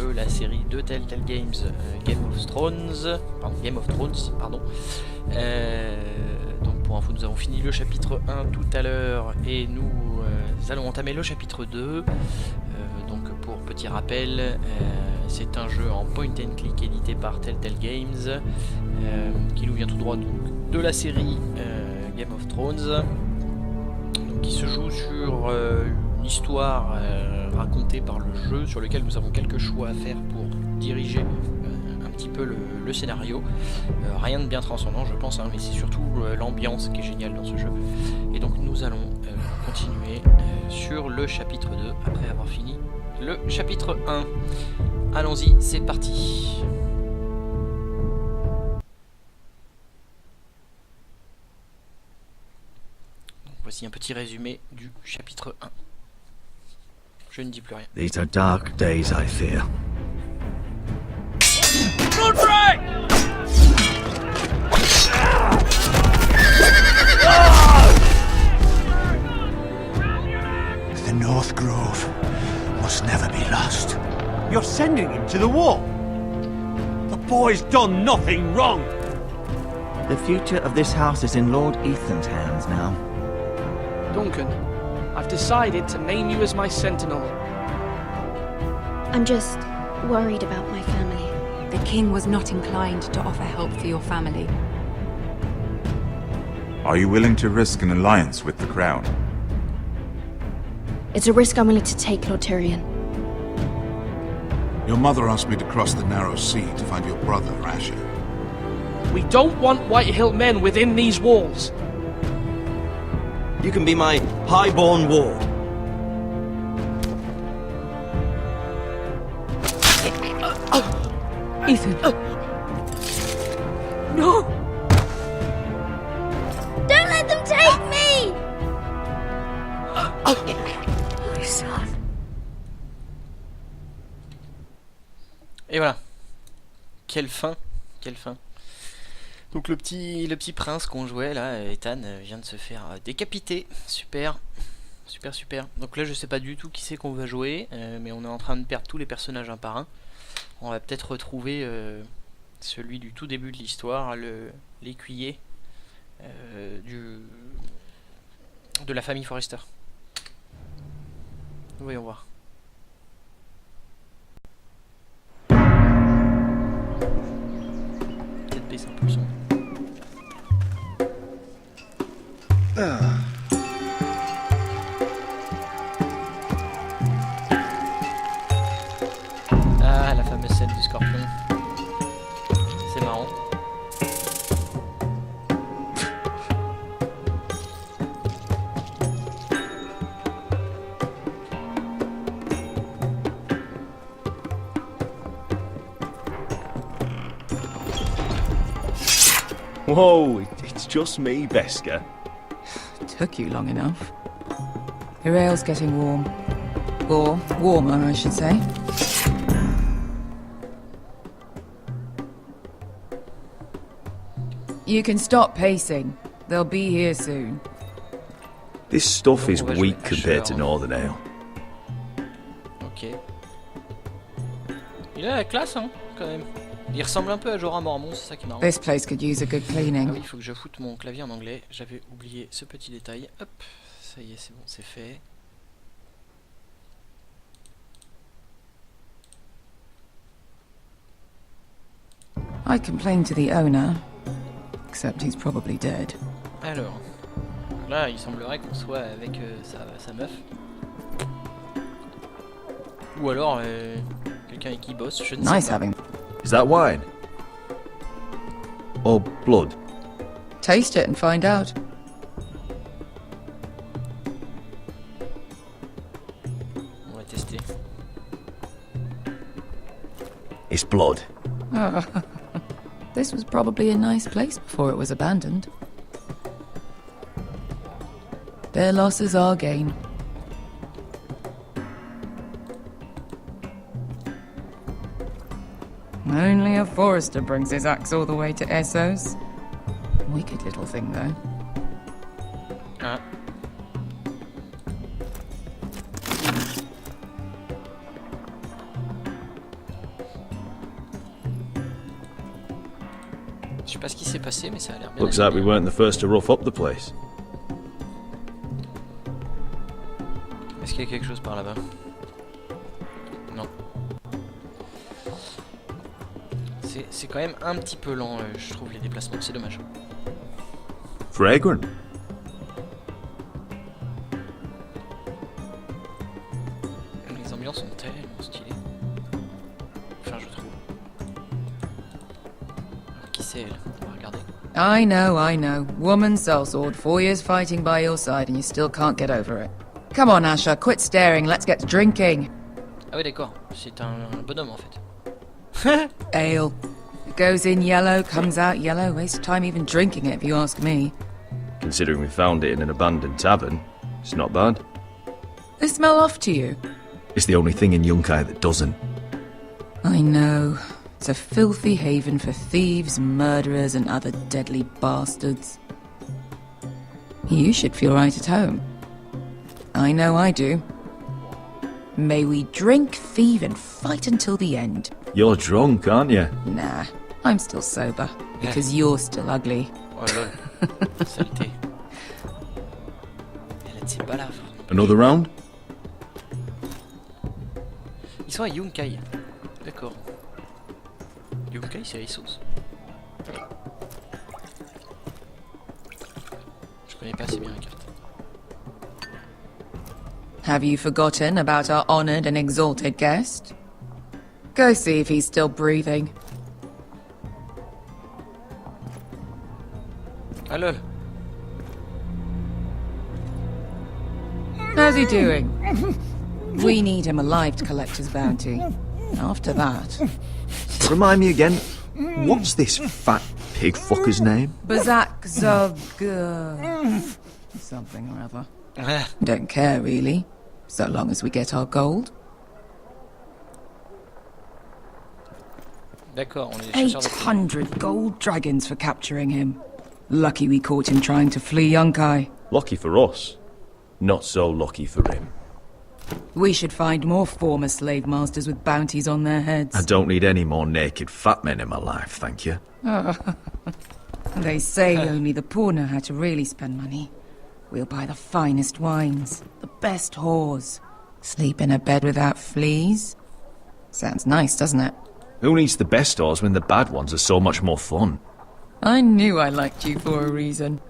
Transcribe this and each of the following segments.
de la série de Telltale Games Game of Thrones. Donc pour info, nous avons fini le chapitre 1 tout à l'heure et nous allons entamer le chapitre 2. Donc pour petit rappel, c'est un jeu en point and click édité par Telltale Games qui nous vient tout droit donc, de la série Game of Thrones, donc, qui se joue sur une histoire racontée par le jeu, sur lequel nous avons quelques choix à faire pour diriger un petit peu le scénario. Rien de bien transcendant je pense, hein, mais c'est surtout l'ambiance qui est géniale dans ce jeu. Et donc nous allons continuer sur le chapitre 2 après avoir fini le chapitre 1. Allons-y, c'est parti. Donc, voici un petit résumé du chapitre 1. Je ne dis plus rien. These are dark days, I fear. The North Grove must never be lost. You're sending him to the war? The boy's done nothing wrong! The future of this house is in Lord Ethan's hands now. Duncan, I've decided to name you as my sentinel. I'm just worried about my family. The king was not inclined to offer help for your family. Are you willing to risk an alliance with the crown? It's a risk I'm willing to take, Lord Tyrion. Your mother asked me to cross the narrow sea to find your brother, Asher. We don't want Whitehill men within these walls. You can be my highborn ward. Ethan. No! Don't let them take me! My son. Et voilà. Quelle fin, quelle fin. Donc le petit prince qu'on jouait là, Ethan, vient de se faire décapiter. Super, super, super. Donc là je sais pas du tout qui c'est qu'on va jouer, mais on est en train de perdre tous les personnages un par un. On va peut-être retrouver celui du tout début de l'histoire, l'écuyer de la famille Forrester. Voyons voir. Peut-être baisser un peu le son. Ah, la fameuse scène du scorpion. C'est marrant. Whoa, it's just me, Beska. Took you long enough. Your ale's getting warm. Or warmer, I should say. You can stop pacing. They'll be here soon. This stuff is On va jouer weak compared to Asher. Northern Ale. Ok. Il a la classe, hein, quand même. Il ressemble un peu à Jorah Mormont, c'est ça qui est marrant. This place could use a good Ah cleaning. oui, il faut que je foute mon clavier en anglais. J'avais oublié ce petit détail. Hop, ça y est, c'est bon, c'est fait. I complained to the owner, except he's probably dead. Alors, là, il semblerait qu'on soit avec sa meuf. Ou alors, quelqu'un avec qui il bosse, je ne sais Nice pas. having. Is that wine? Or blood? Taste it and find out. On va tester. It's blood. This was probably a nice place before it was abandoned. Their loss is our gain. Only a Forester brings his axe all the way to Essos. Wicked little thing, though. Ah. sais pas ce qui s'est passé, mais ça a l'air bien. Looks like we weren't the first to rough up the place. Est-ce qu'il y a quelque chose par là-bas? Non. C'est quand même un petit peu lent, je trouve, les déplacements. C'est dommage. Fragrant. Les ambiances sont tellement stylées. Enfin, je trouve. Alors, qui c'est, elle? On va regarder. I know. Woman sellsword, 4 years fighting by your side and you still can't get over it. Come on, Asher, quit staring, let's get drinking. Ah oui, d'accord. C'est un bonhomme, en fait. Ale. It goes in yellow, comes out yellow. Waste time even drinking it, if you ask me. Considering we found it in an abandoned tavern, it's not bad. They smell off to you? It's the only thing in Yunkai that doesn't. I know. It's a filthy haven for thieves, murderers, and other deadly bastards. You should feel right at home. I know I do. May we drink, thieve, and fight until the end. You're drunk, aren't you? Nah, I'm still sober. Because you're still ugly. Oh lol. Saleté. Elle a de ses balafres. Another round? Ils sont à Yunkai. D'accord. Yunkai, c'est Rissos. Je connais pas assez bien la carte. Have you forgotten about our honored and exalted guest? Go see if he's still breathing. Ah lol. How's he doing? We need him alive to collect his bounty. After that... Remind me again, what's this fat pig fucker's name? Bazak Zog... something or other. Don't care, really. So long as we get our gold. D'accord, on est des chasseurs de primes. 800 gold dragons for capturing him. Lucky we caught him trying to flee Yunkai. Lucky for us. Not so lucky for him. We should find more former slave masters with bounties on their heads. I don't need any more naked fat men in my life, thank you. They say only the poor know how to really spend money. We'll buy the finest wines, the best whores, sleep in a bed without fleas. Sounds nice, doesn't it? Who needs the best stores when the bad ones are so much more fun? I knew I liked you for a reason.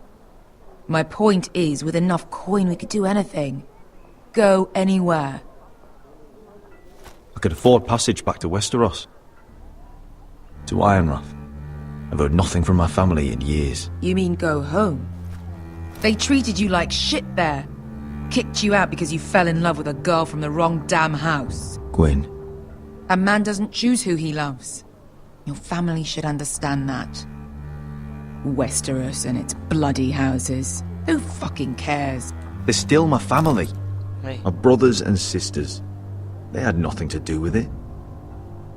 My point is, with enough coin we could do anything. Go anywhere. I could afford passage back to Westeros. To Ironrath. I've heard nothing from my family in years. You mean go home? They treated you like shit there. Kicked you out because you fell in love with a girl from the wrong damn house. Gwyn. A man doesn't choose who he loves. Your family should understand that. Westeros and its bloody houses. Who fucking cares? They're still my family. Oui. My brothers and sisters. They had nothing to do with it.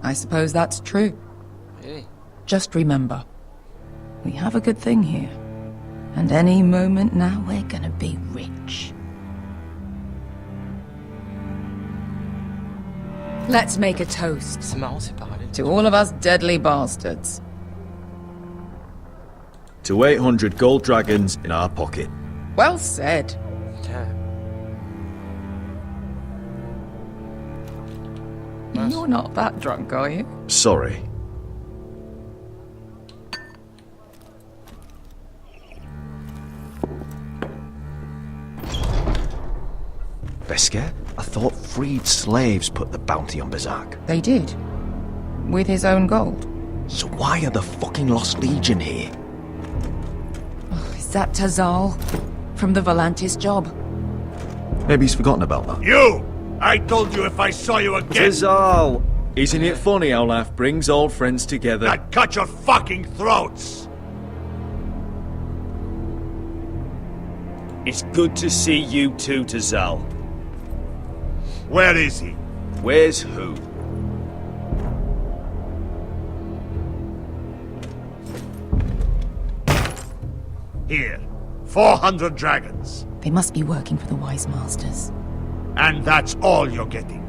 I suppose that's true. Oui. Just remember, we have a good thing here. And any moment now, we're gonna be rich. Let's make a toast. C'est marrant, c'est parallèle. To all of us deadly bastards. To 800 gold dragons in our pocket. Well said. You're not that drunk, are you? Sorry. Besker? I thought freed slaves put the bounty on Bazak. They did. With his own gold. So why are the fucking Lost Legion here? Oh, is that Tazal? From the Volantis job? Maybe he's forgotten about that. You! I told you if I saw you again, Tizal! Isn't it funny how life brings old friends together? I'd cut your fucking throats! It's good to see you too, Tizal. Where is he? Where's who? Here. 400 dragons. They must be working for the Wise Masters. And that's all you're getting.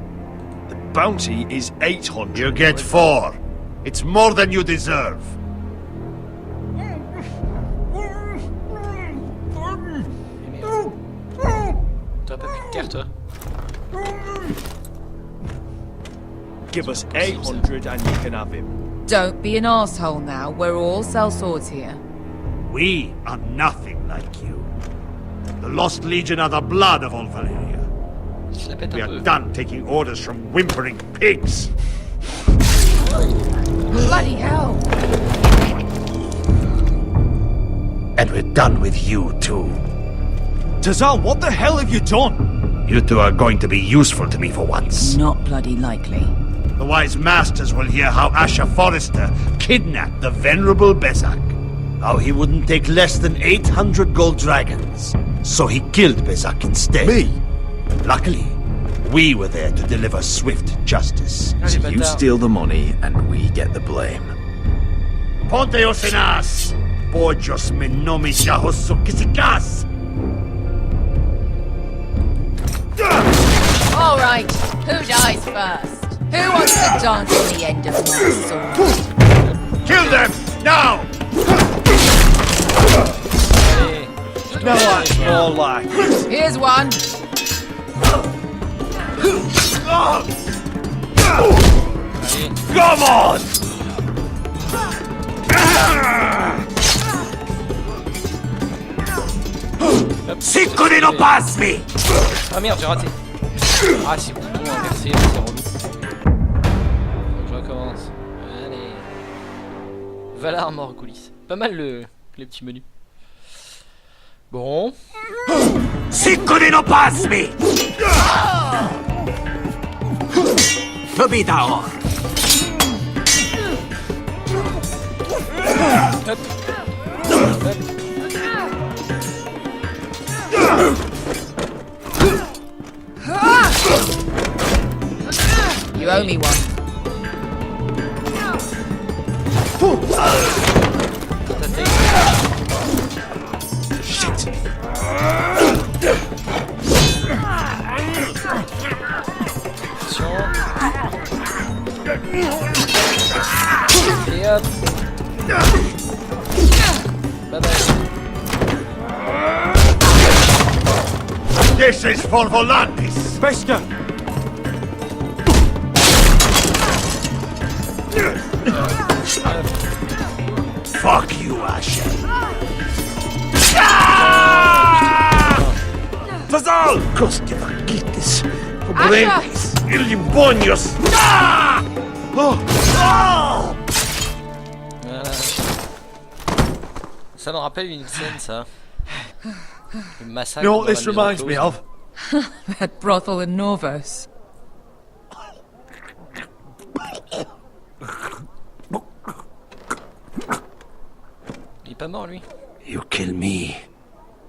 The bounty is 800. You get 4. It's more than you deserve. Give us 800 and you can have him. Don't be an asshole now. We're all sellswords here. We are nothing like you. The Lost Legion are the blood of all Valyria. Je la pète We un are peu. done taking orders from whimpering pigs. Bloody hell! And we're done with you too. Tazal, what the hell have you done? You two are going to be useful to me for once. Not bloody likely. The wise masters will hear how Asher Forrester kidnapped the venerable Bezak. How he wouldn't take less than 800 gold dragons. So he killed Bezak instead. Me? Luckily, we were there to deliver swift justice. Allez, You bâtard. steal the money and we get the blame. Ponteos en as! Pojos me nomisha hosukisikas! All right, who dies first? Who wants to dance on the end of my sword? Kill them! Now! Allez. No, that's more like it. Here's one. Allez. Come on! Sicco di non pasmi! Ah merde, j'ai raté. Ah, c'est bouton inversé, c'est relou. Faut que je recommence. Allez. Valar mort coulisses. Pas mal les petits menus. Bon. Sicco di non pasmi! Fabita or! Hop. Hop. You owe me one. Shit! Et hop. Bye bye. This is for Volantis! Bester! Fuck you, Asher! Tazal! Costi vaquitis! Pobrenis! Illimbonios! Voilà. Ça me rappelle une scène, ça. Le massacre. You know what dans this la maison reminds me close. of? That brothel in Norvos. Il est pas mort, lui. You kill me,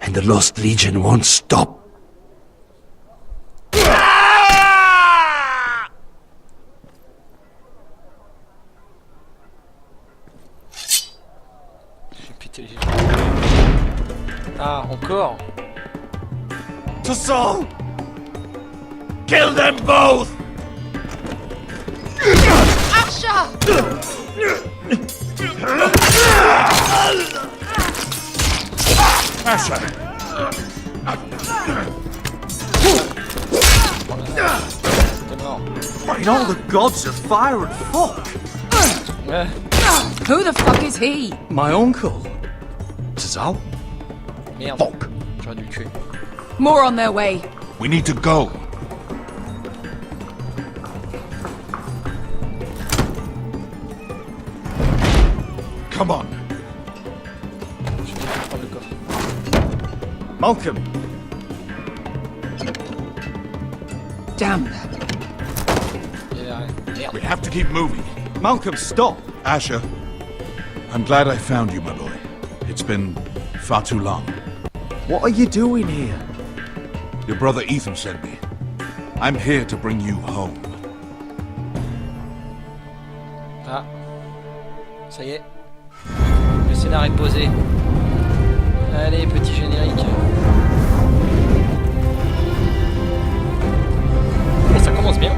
and the Lost Legion won't stop. J'ai pété les genoux. Ah, encore. Tazal! Kill them both! Asher! T'es mort. In all the gods of fire and fuck! Ouais. Who the fuck is he? My uncle. Tazal? Merde. Fuck. J'aurais dû le tuer. More on their way. We need to go. Come on. Je vais prendre le coffre. Malcolm. Damn. Il y avait rien. Merde. We have to keep moving. Malcolm, stop. Asher, I'm glad I found you, my boy. It's been far too long. What are you doing here? Your brother Ethan sent me. I'm here to bring you home. Ah. Ça y est. Le scénar est posé. Allez, petit générique. Et ça commence bien.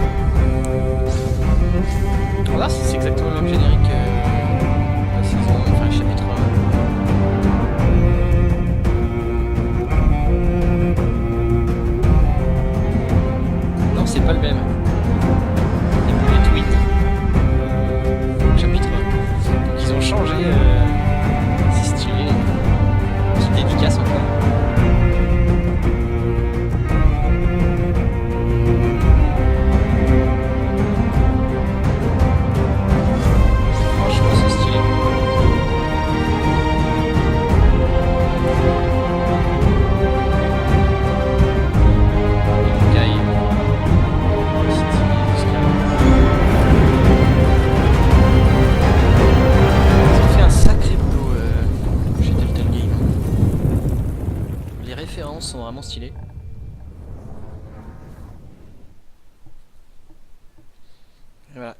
On va voir si c'est exactement le même générique que la saison, enfin le chapitre 1. Non, c'est pas le même. Il y a plus de tweets.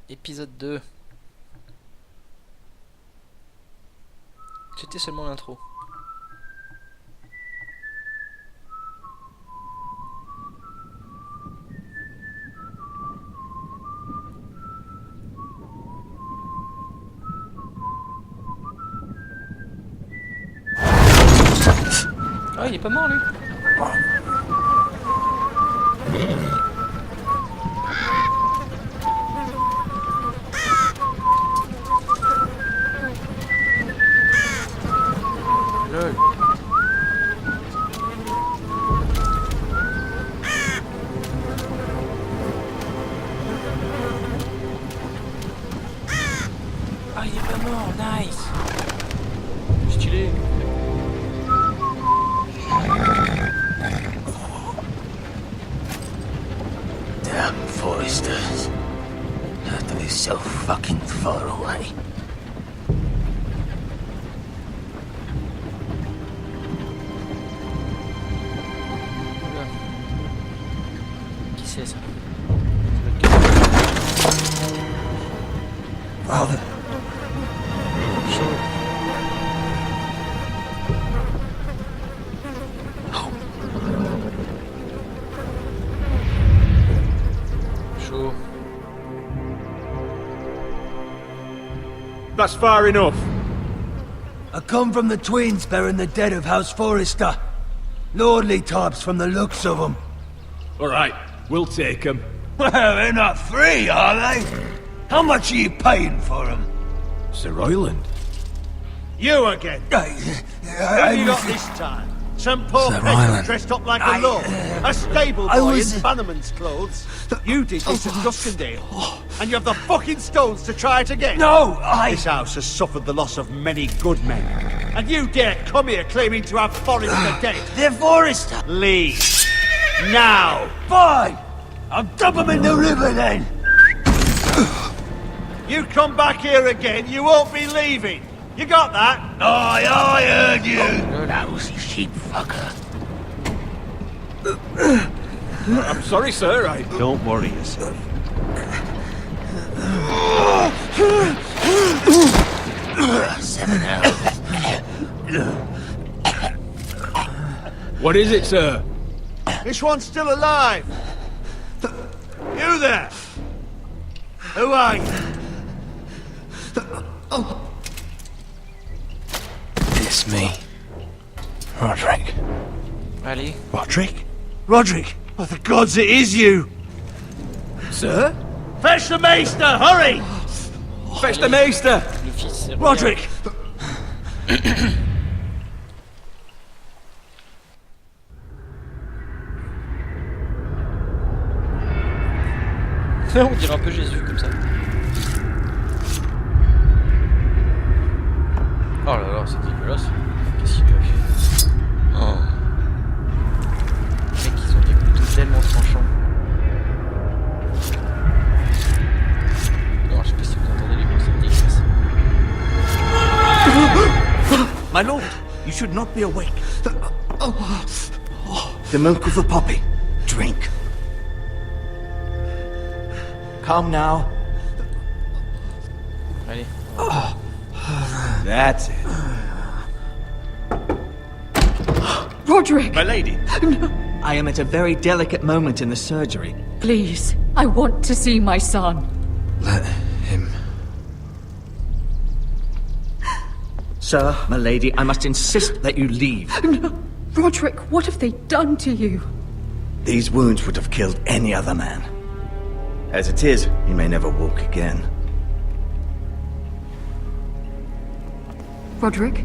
épisode 2. C'était seulement l'intro. Ah, il est pas mort lui. Lol. Ah, il est pas mort, nice. Stylé. Damn foresters. They're so fucking far away. Qui c'est ça? Father. Chaud. Chaud. That's far enough. I come from the twins bearing the dead of House Forrester. Lordly types from the looks of them. All right, we'll take them. Well, they're not free, are they? How much are you paying for them? Sir Royland. You again. Who you got this time? Some poor Sir peasant Ryland. dressed up like a lord. A stable I boy was- in Bannerman's clothes. You did this at Duskendale. And you have the fucking stones to try it again. No, This house has suffered the loss of many good men. And you dare come here claiming to have Forrester dead. They're Forrester. Leave. Now. Fine. I'll dump them in the river then. You come back here again, you won't be leaving. You got that? Aye, I heard you. Lousy sheep fucker. I'm sorry, sir. Don't worry yourself. Seven hours. What is it, sir? This one's still alive. You there? Who are you? It's me. Roderick. Allez. Roderick? Roderick? Oh, the gods, it is you! Sir? Fetch the maester, hurry! Fetch the maester! Le fils. c'est Roderick! On dirait un peu Jésus comme ça. Oh là là, c'est dégueulasse. Qu'est-ce qu'il lui a fait? Oh. Les mecs, ils ont des couteaux tellement tranchants. Non, je sais pas si vous entendez les bruits, c'est dégueulasse. My lord, you should not be awake. The milk of the poppy. Drink. Calm now. Allez. That's it. Roderick! My lady. I am at a very delicate moment in the surgery. Please, I want to see my son. Let him. Sir, my lady, I must insist that you leave. No. Roderick, what have they done to you? These wounds would have killed any other man. As it is, he may never walk again. Roderick?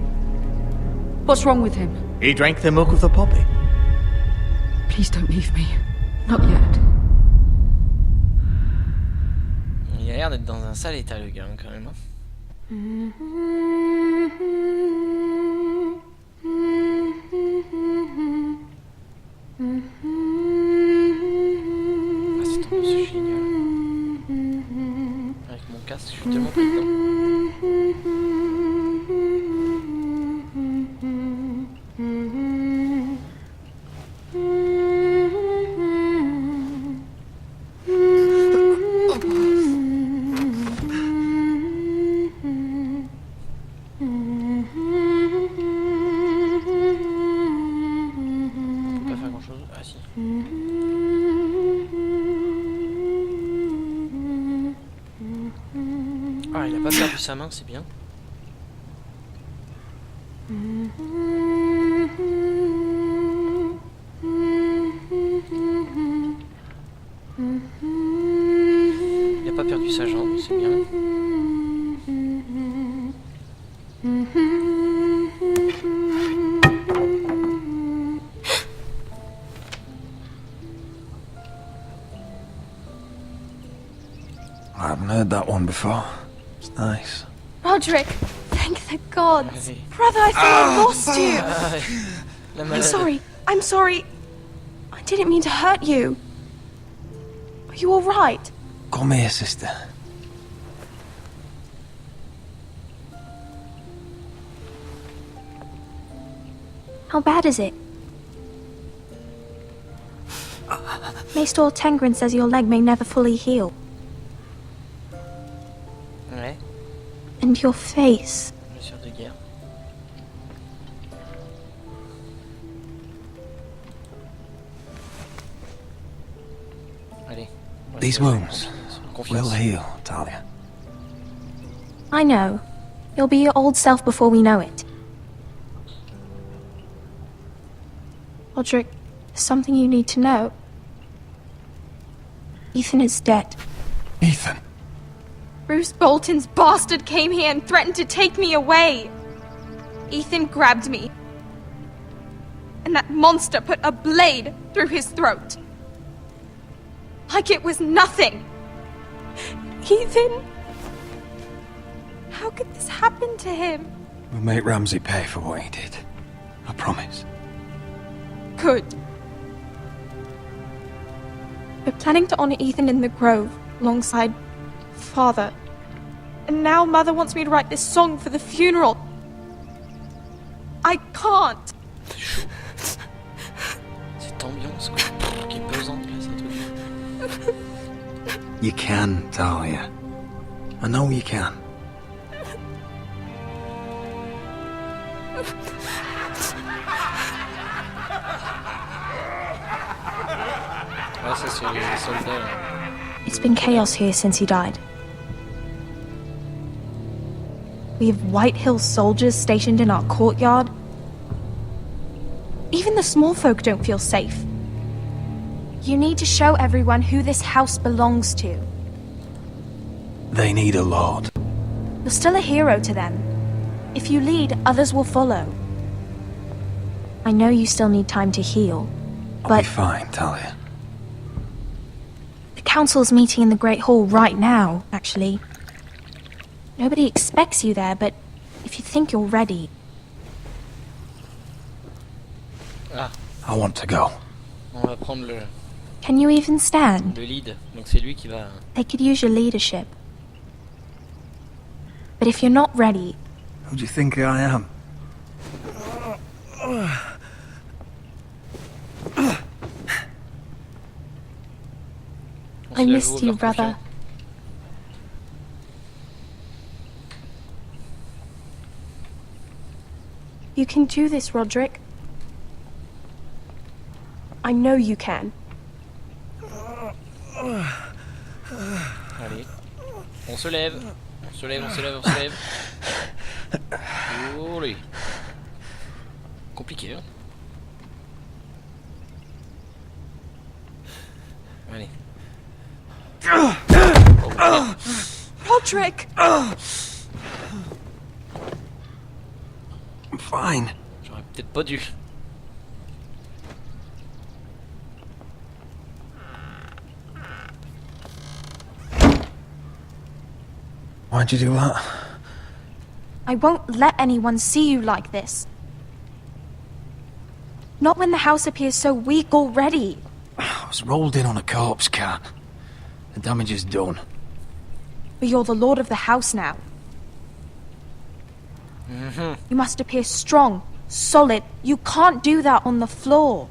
What's wrong with him? He drank the milk of the poppy. Please don't leave me. Not yet. Il a l'air d'être dans un sale état, le gars, hein, quand même. Hein. Ah, c'est trop génial. Avec mon casque, je suis tellement pris dedans. Ah, il a pas perdu sa main, c'est bien. Il a pas perdu sa jambe, c'est bien. I haven't heard that one before. It's nice. Roderick, thank the gods. Allez. Brother, I thought I lost you. Ah, la I'm malade. sorry. I'm sorry. I didn't mean to hurt you. Are you all right? Come here, sister. How bad is it? Maester Tengrin says your leg may never fully heal. Ouais, And your face. blessure de guerre. Allez. on These reste wounds confiance. will heal, Talia. I know. You'll be your old self before we know it. Roderick, there's something you need to know. Ethan is dead. Ethan. Bruce Bolton's bastard came here and threatened to take me away. Ethan grabbed me. And that monster put a blade through his throat. Like it was nothing. Ethan? How could this happen to him? We'll make Ramsay pay for what he did. I promise. Good. We're planning to honor Ethan in the Grove, alongside Father. And now Mother wants me to write this song for the funeral. I can't. Cette ambiance quoi, qui est pesante là, c'est un truc. You can, Talia. I know you can. Ouais, ça c'est les soldats là. It's been chaos here since he died. We have White Hill soldiers stationed in our courtyard. Even the small folk don't feel safe. You need to show everyone who this house belongs to. They need a lord. You're still a hero to them. If you lead, others will follow. I know you still need time to heal, I'll but be fine, Talia. the council's meeting in the Great Hall right now, actually. Nobody expects you there, but if you think you're ready... Ah, I want to go. on va prendre Can you even stand? le lead. Donc c'est lui qui va. They could use your leadership. But if you're not ready, Who do you think I am? On I se la joue missed au you, beurre brother. confiant. You can do this, Roderick. I know you can. Allez. On se lève. On se lève, on se lève, on se lève. Olé. Compliqué, hein. Allez. Oh, Roderick! I'm fine. j'aurais peut-être pas dû. Why'd you do that? I won't let anyone see you like this. Not when the house appears so weak already. I was rolled in on a corpse cart. The damage is done. But you're the lord of the house now. You must appear strong, solid. You can't do that on the floor.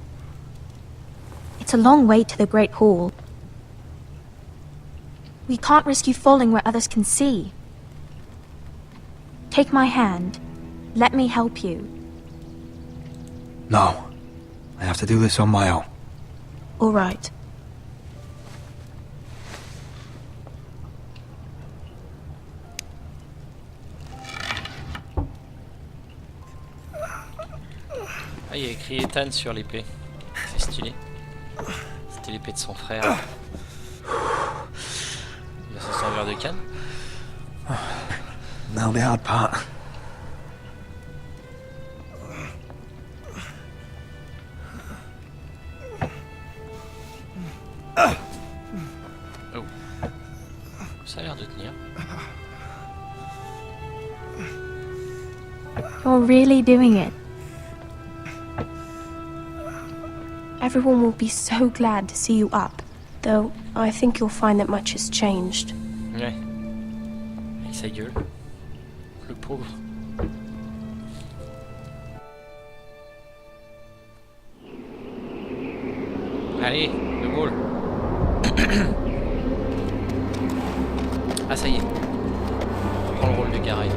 It's a long way to the Great Hall. We can't risk you falling where others can see. Take my hand. Let me help you. No. I have to do this on my own. All right. Ah, il y a écrit Ethan sur l'épée. C'est stylé. C'était l'épée de son frère. Il va s'en servir de canne. Now the hard part. Oh. Ça a l'air de tenir. You're really doing it. Everyone will be so glad to see you up. Though, I think you'll find that much has changed. Ouais. Avec sa gueule. Le pauvre. Allez, le goal. Ah, ça y est. On prend le rôle de Gareth.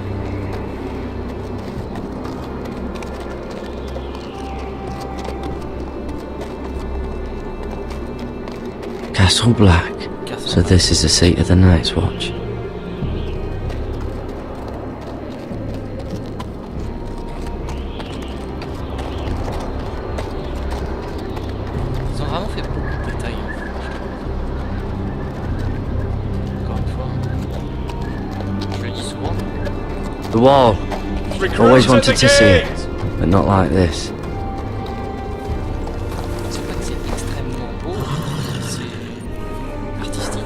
Castle Black. So this is the seat of the Night's Watch. Ils ont vraiment fait beaucoup de détails. Encore une fois. Je le dis souvent. The wall. Always wanted to see it, but not like this. C'est pas que c'est extrêmement beau, c'est artistique.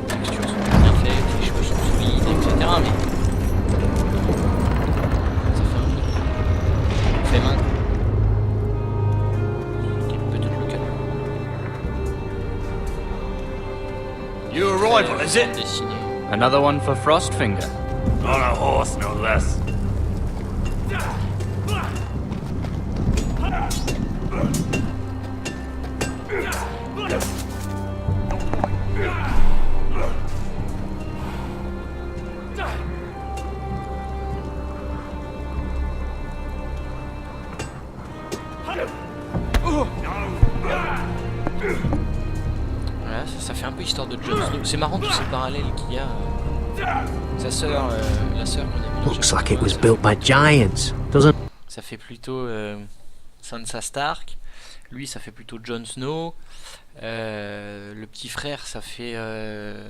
Les textures sont bien faites, les cheveux sont solides, etc. Mais ça fait un peu fait main. Peut-être le calme. New arrival, is it? Dessiné. Another one for Frostfinger. On a horse, no less. Voilà, ça fait un peu histoire de Jon Snow. C'est marrant tous ces parallèles qu'il y a. Sa sœur, la sœur qu'on a vue dans Looks Chapitre like it 1, was ça built by giants, doesn't Ça fait plutôt Sansa Stark. Lui, ça fait plutôt Jon Snow. Le petit frère, ça fait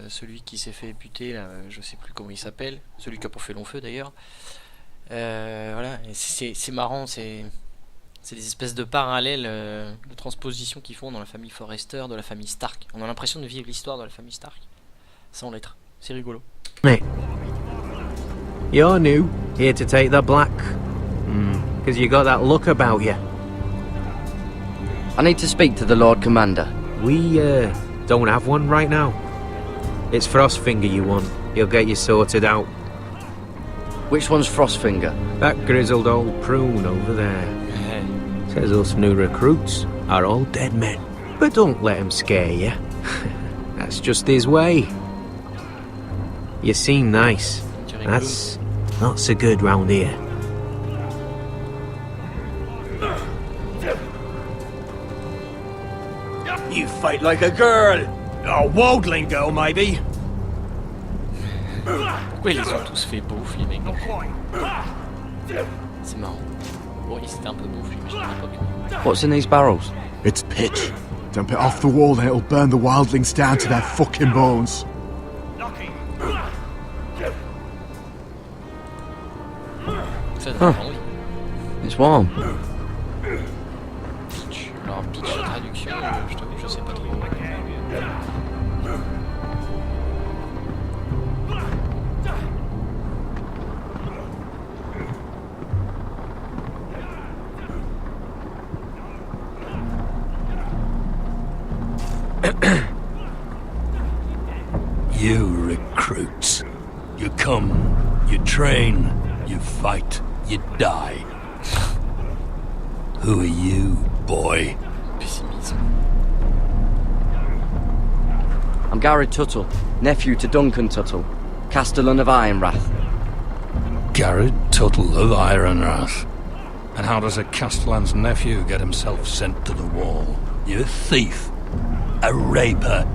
celui qui s'est fait buter, là, je sais plus comment il s'appelle. Celui qui a pas fait long feu d'ailleurs. Voilà, et c'est marrant, c'est des espèces de parallèles de transposition qu'ils font dans la famille Forrester, de la famille Stark. On a l'impression de vivre l'histoire de la famille Stark sans lettres. C'est rigolo. it? You're new, here to take the black. Because you got that look about you. I need to speak to the Lord Commander. We, don't have one right now. It's Frostfinger you want. He'll get you sorted out. Which one's Frostfinger? That grizzled old prune over there. Says us new recruits are all dead men. But don't let him scare you. That's just his way. You seem nice. That's not so good round here. You fight like a girl. A worldling girl, maybe. Pourquoi ils les ont tous fait beaufs, les mecs? C'est marrant. Bon, ils étaient un peu beaufs, mais à l'époque. What's in these barrels? It's pitch. Dump it off the wall there, it'll burn the wildlings down to their fucking bones. Huh. It's warm. Pitch. Alors, pitch, la traduction, je t'avoue, je sais pas trop. You recruits. You come, you train, you fight, you die. Who are you, boy? I'm Gary Tuttle, nephew to Duncan Tuttle, Castellan of Ironrath. Garrett Tuttle of Ironrath. And how does a Castellan's nephew get himself sent to the wall? You thief. A raper.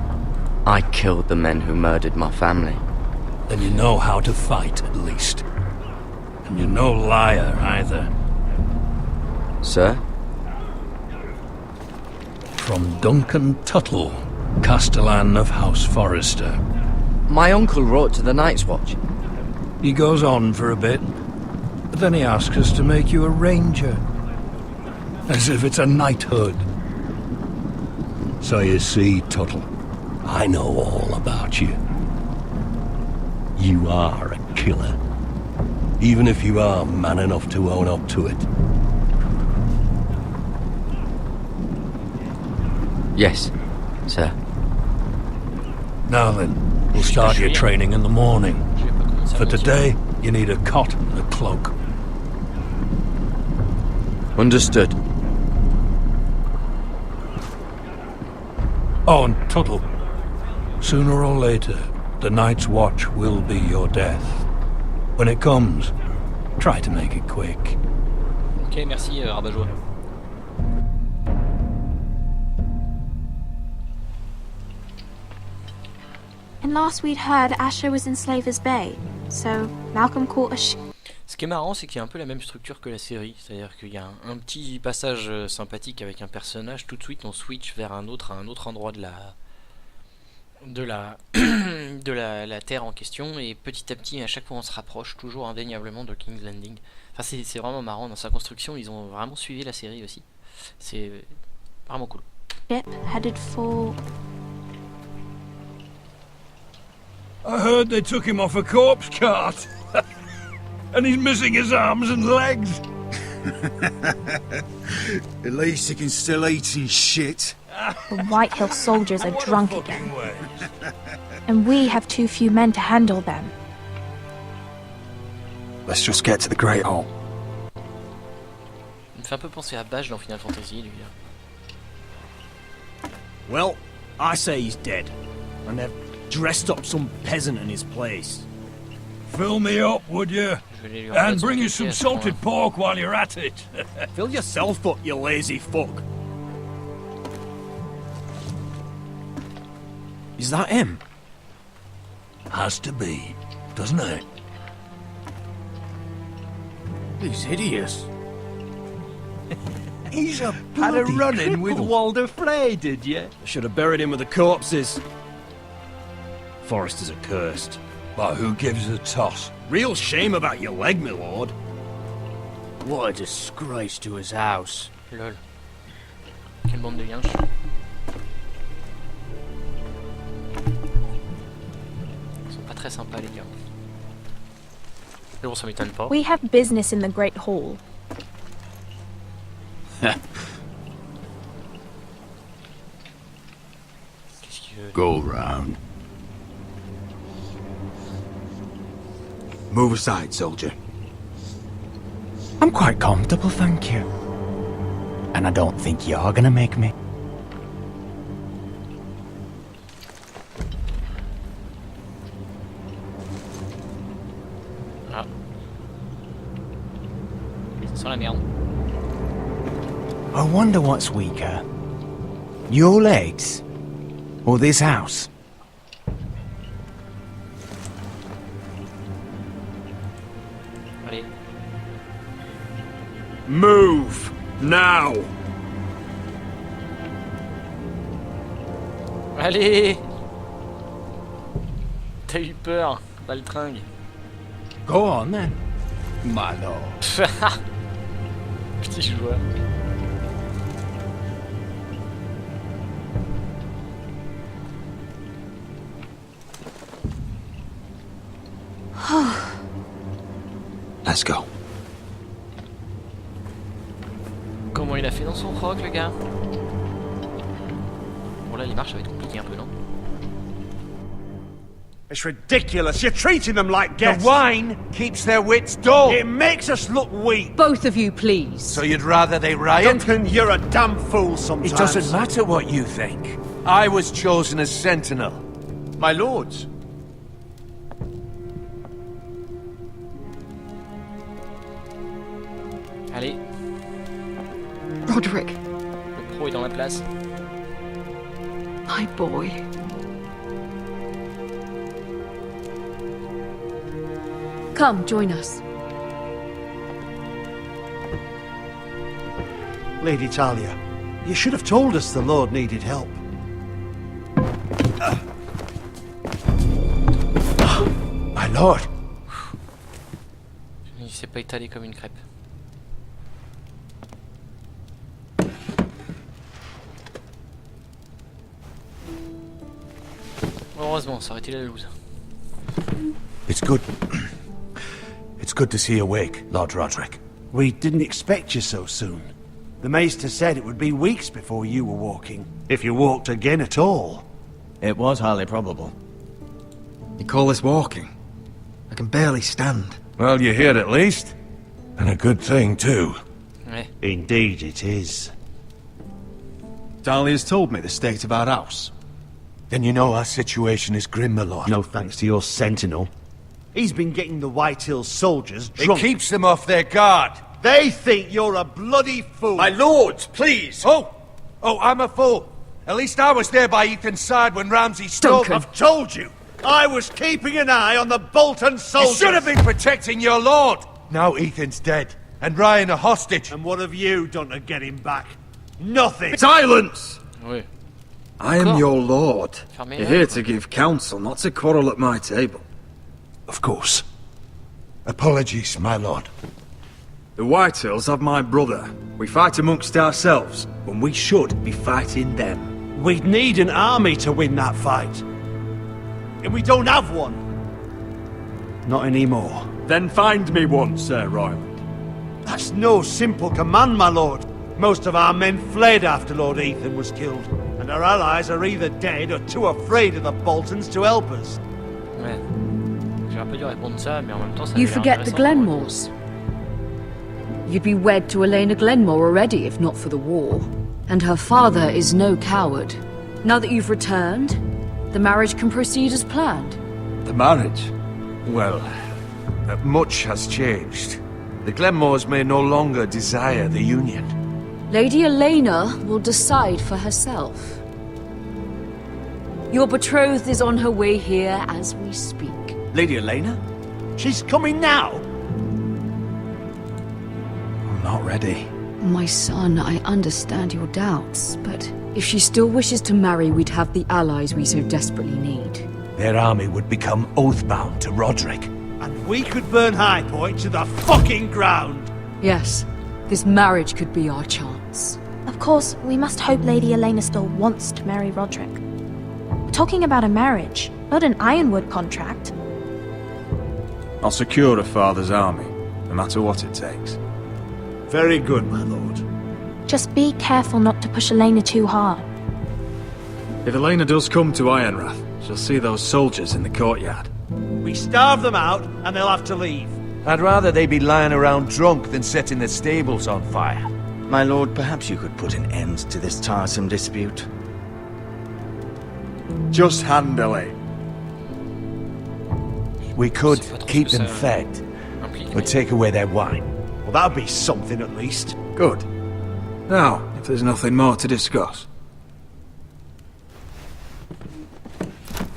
I killed the men who murdered my family. then you know how to fight, at least. And you're no liar, either. Sir? From Duncan Tuttle, Castellan of House Forrester. My uncle wrote to the Night's Watch. He goes on for a bit, but then he asks us to make you a ranger. As if it's a knighthood. So you see, Tuttle, I know all about you. You are a killer. Even if you are man enough to own up to it. Yes, sir. Now then, we'll start your training in the morning. For today, you need a cot and a cloak. Understood. Oh, and Tuttle, sooner or later, the Night's Watch will be your death. When it comes, try to make it quick. Ok, merci, rabat-joie. And last we'd heard Asher was in Slaver's Bay, so Malcolm caught a Ce qui est marrant, c'est qu'il y a un peu la même structure que la série, c'est-à-dire qu'il y a un petit passage sympathique avec un personnage, tout de suite on switch vers un autre endroit de la terre en question, et petit à petit, à chaque fois on se rapproche toujours indéniablement de King's Landing. Enfin, c'est vraiment marrant, dans sa construction, ils ont vraiment suivi la série aussi. C'est vraiment cool. ship headed for... I heard they took him off a corpse cart. And he's missing his arms and legs. At least he can still eat his shit. The White Hill soldiers are drunk again. And we have too few men to handle them. Let's just get to the Great Hall. Il me fait un peu penser à Bash dans Final Fantasy, lui. Well, I say he's dead. And they've dressed up some peasant in his place. Fill me up, would you? And bring you some salted pork while you're at it. Fill yourself up, you lazy fuck. Is that him? Has to be, doesn't it? He's hideous. He's a Had a bloody run-in with cripple. Walder Frey, did you? I should have buried him with the corpses. Foresters are cursed. But who gives a toss? Real shame about your leg, my lord. What a disgrace to his house. Lol. Quelle bande de yinches. Ils sont pas très sympas, les gars. Mais bon, ça m'étonne pas. We have business in the Great Hall. Qu'est-ce qu'il veut? Go round. Move aside, soldier. I'm quite comfortable, thank you. And I don't think you're gonna make me. Ah. Ça sent la merde. I wonder what's weaker. Your legs? Or this house? Allez. Move! Now! Allez! T'as eu peur, baltringue. Go on then, my lord. Petit joueur. Let's go. Comment il a fait dans son rock, le gars? Bon, là, les marches, ça va être compliqué un peu, non? It's ridiculous. You're treating them like guests. The wine keeps their wits dull. It makes us look weak. Both of you, please. So you'd rather they riot? Duncan, you're a damn fool sometimes. It doesn't matter what you think. I was chosen as sentinel. My lords. Allez, Roderick, le pro est dans la place. my boy. Come, join us. Lady Talia, you should have told us the Lord needed help. My lord. Il s'est pas étalé comme une crêpe. Heureusement, ça aurait été la loose. It's good. It's good to see you awake, Lord Roderick. We didn't expect you so soon. The Maester said it would be weeks before you were walking, if you walked again at all. It was highly probable. You call this walking? I can barely stand. Well, you're here at least. And a good thing, too. Ouais. Indeed it is. Talia's told me the state of our house. Then you know our situation is grim, my lord. No thanks to your sentinel. He's been getting the White Hills soldiers drunk. It keeps them off their guard. They think you're a bloody fool. My lords, please! Oh, I'm a fool. At least I was there by Ethan's side when Ramsay stole... I've told you! I was keeping an eye on the Bolton soldiers! You should have been protecting your lord! Now Ethan's dead, and Ryan a hostage. And what have you done to get him back? Nothing! Silence! Oui. I am your lord. Fermez-la. You're here to give counsel, not to quarrel at my table. Of course. Apologies, my lord. The Whitehills have my brother. We fight amongst ourselves, when we should be fighting them. We'd need an army to win that fight. And we don't have one. Not anymore. Then find me one, Sir Royland. That's no simple command, my lord. Most of our men fled after Lord Ethan was killed, and our allies are either dead or too afraid of the Boltons to help us. Ouais. J'aurais pas dû répondre ça, mais en même temps, ça You avait l'air forget the intéressant. Glenmores. You'd be wed to Elena Glenmore already, if not for the war. And her father is no coward. Now that you've returned, the marriage can proceed as planned. The marriage? Well, much has changed. The Glenmores may no longer desire the union. Lady Elena will decide for herself. Your betrothed is on her way here as we speak. Lady Elena? She's coming now! I'm not ready. My son, I understand your doubts, but if she still wishes to marry, we'd have the allies we so desperately need. Their army would become oath-bound to Roderick. And we could burn High Point to the fucking ground! Yes, this marriage could be our chance. Of course, we must hope Lady Elena still wants to marry Roderick. We're talking about a marriage, not an Ironwood contract. I'll secure a father's army, no matter what it takes. Very good, my lord. Just be careful not to push Elena too hard. If Elena does come to Ironrath, she'll see those soldiers in the courtyard. We starve them out, and they'll have to leave. I'd rather they be lying around drunk than setting the stables on fire. My lord, perhaps you could put an end to this tiresome dispute. Just handle it. We could keep them fed, or take away their wine. Well, that'd be something at least. Good. Now, if there's nothing more to discuss.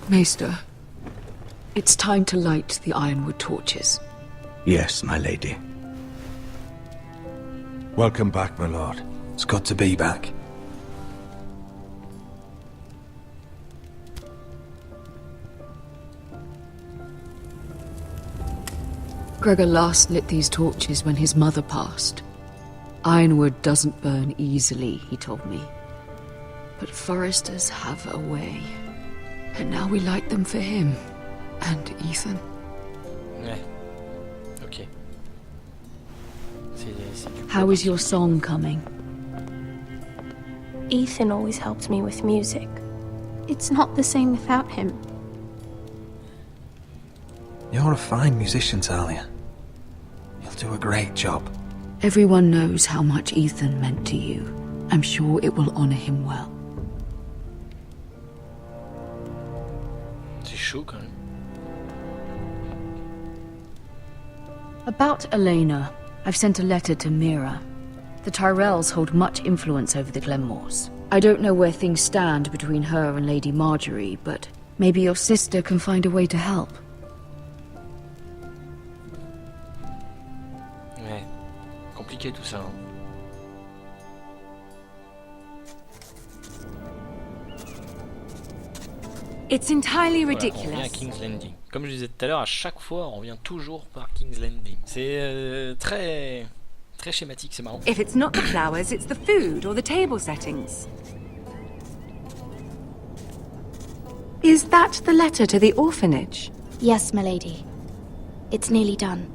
Maester, it's time to light the Ironwood torches. Yes, my lady. Welcome back, my lord. It's good to be back. Gregor last lit these torches when his mother passed. Ironwood doesn't burn easily, he told me. But foresters have a way. And now we light them for him. And Ethan. Ouais. Ok. How is your song coming? Ethan always helps me with music. It's not the same without him. You're a fine musician, Talia. You'll do a great job. Everyone knows how much Ethan meant to you. I'm sure it will honor him well. C'est chaud quand même. About Elena, I've sent a letter to Mira. The Tyrells hold much influence over the Glenmores. I don't know where things stand between her and Lady Marjorie, but maybe your sister can find a way to help. compliqué tout ça. Hein. It's entirely Voilà, ridiculous. on revient à King's Landing. Comme je disais tout à l'heure, à chaque fois, on revient toujours par King's Landing. C'est très schématique, c'est marrant. If it's not the flowers, it's the food or the table settings. Is that the letter to the orphanage? Yes, milady. It's nearly done.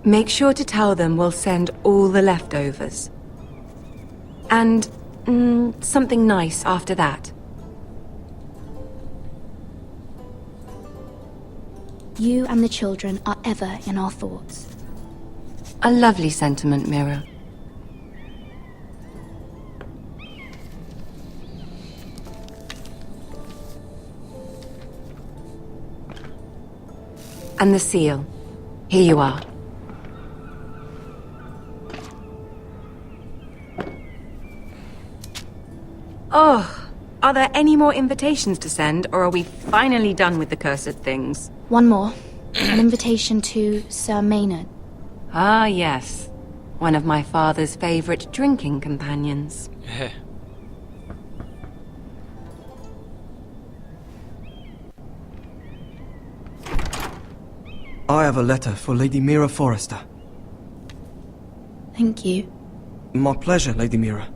Make sure to tell them we'll send all the leftovers. And something nice after that. You and the children are ever in our thoughts. A lovely sentiment, Mira. And the seal. Here you are. Oh, are there any more invitations to send, or are we finally done with the cursed things? One more. An invitation to Sir Maynard. Ah, yes. One of my father's favorite drinking companions. I have a letter for Lady Mira Forrester. Thank you. My pleasure, Lady Mira.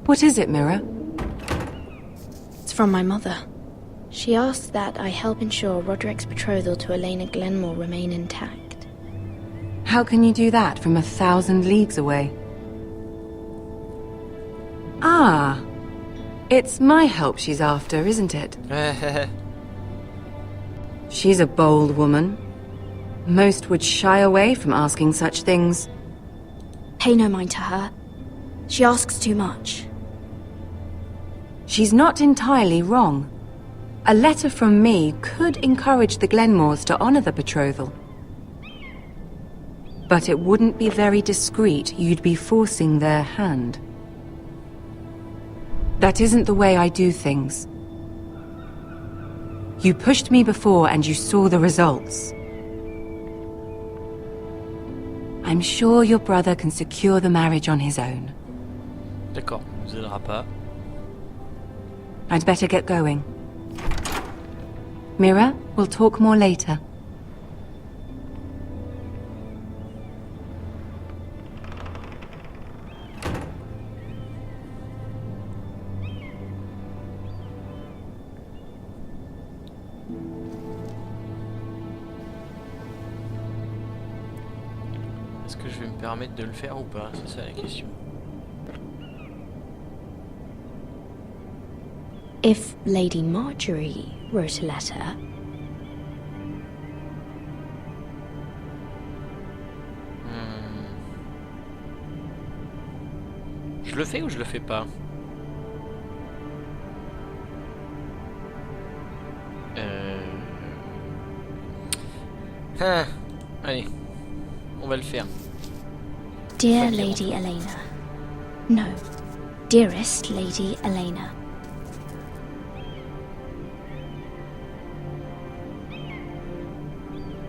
What is it, Mira? It's from my mother. She asks that I help ensure Roderick's betrothal to Elena Glenmore remain intact. How can you do that from 1,000 leagues away? Ah, it's my help she's after, isn't it? She's a bold woman. Most would shy away from asking such things. Pay no mind to her. She asks too much. She's not entirely wrong. A letter from me could encourage the Glenmores to honor the betrothal. But it wouldn't be very discreet. You'd be forcing their hand. That isn't the way I do things. You pushed me before and you saw the results. I'm sure your brother can secure the marriage on his own. D'accord, vous aidera pas. I'd better get going. Mira, we'll talk more later. Est-ce que je vais me permettre de le faire ou pas? C'est ça la question. If Lady Marjorie wrote a letter... Je le fais ou je le fais pas? Ah, allez, on va le faire. Dear Lady Elena. No, dearest Lady Elena.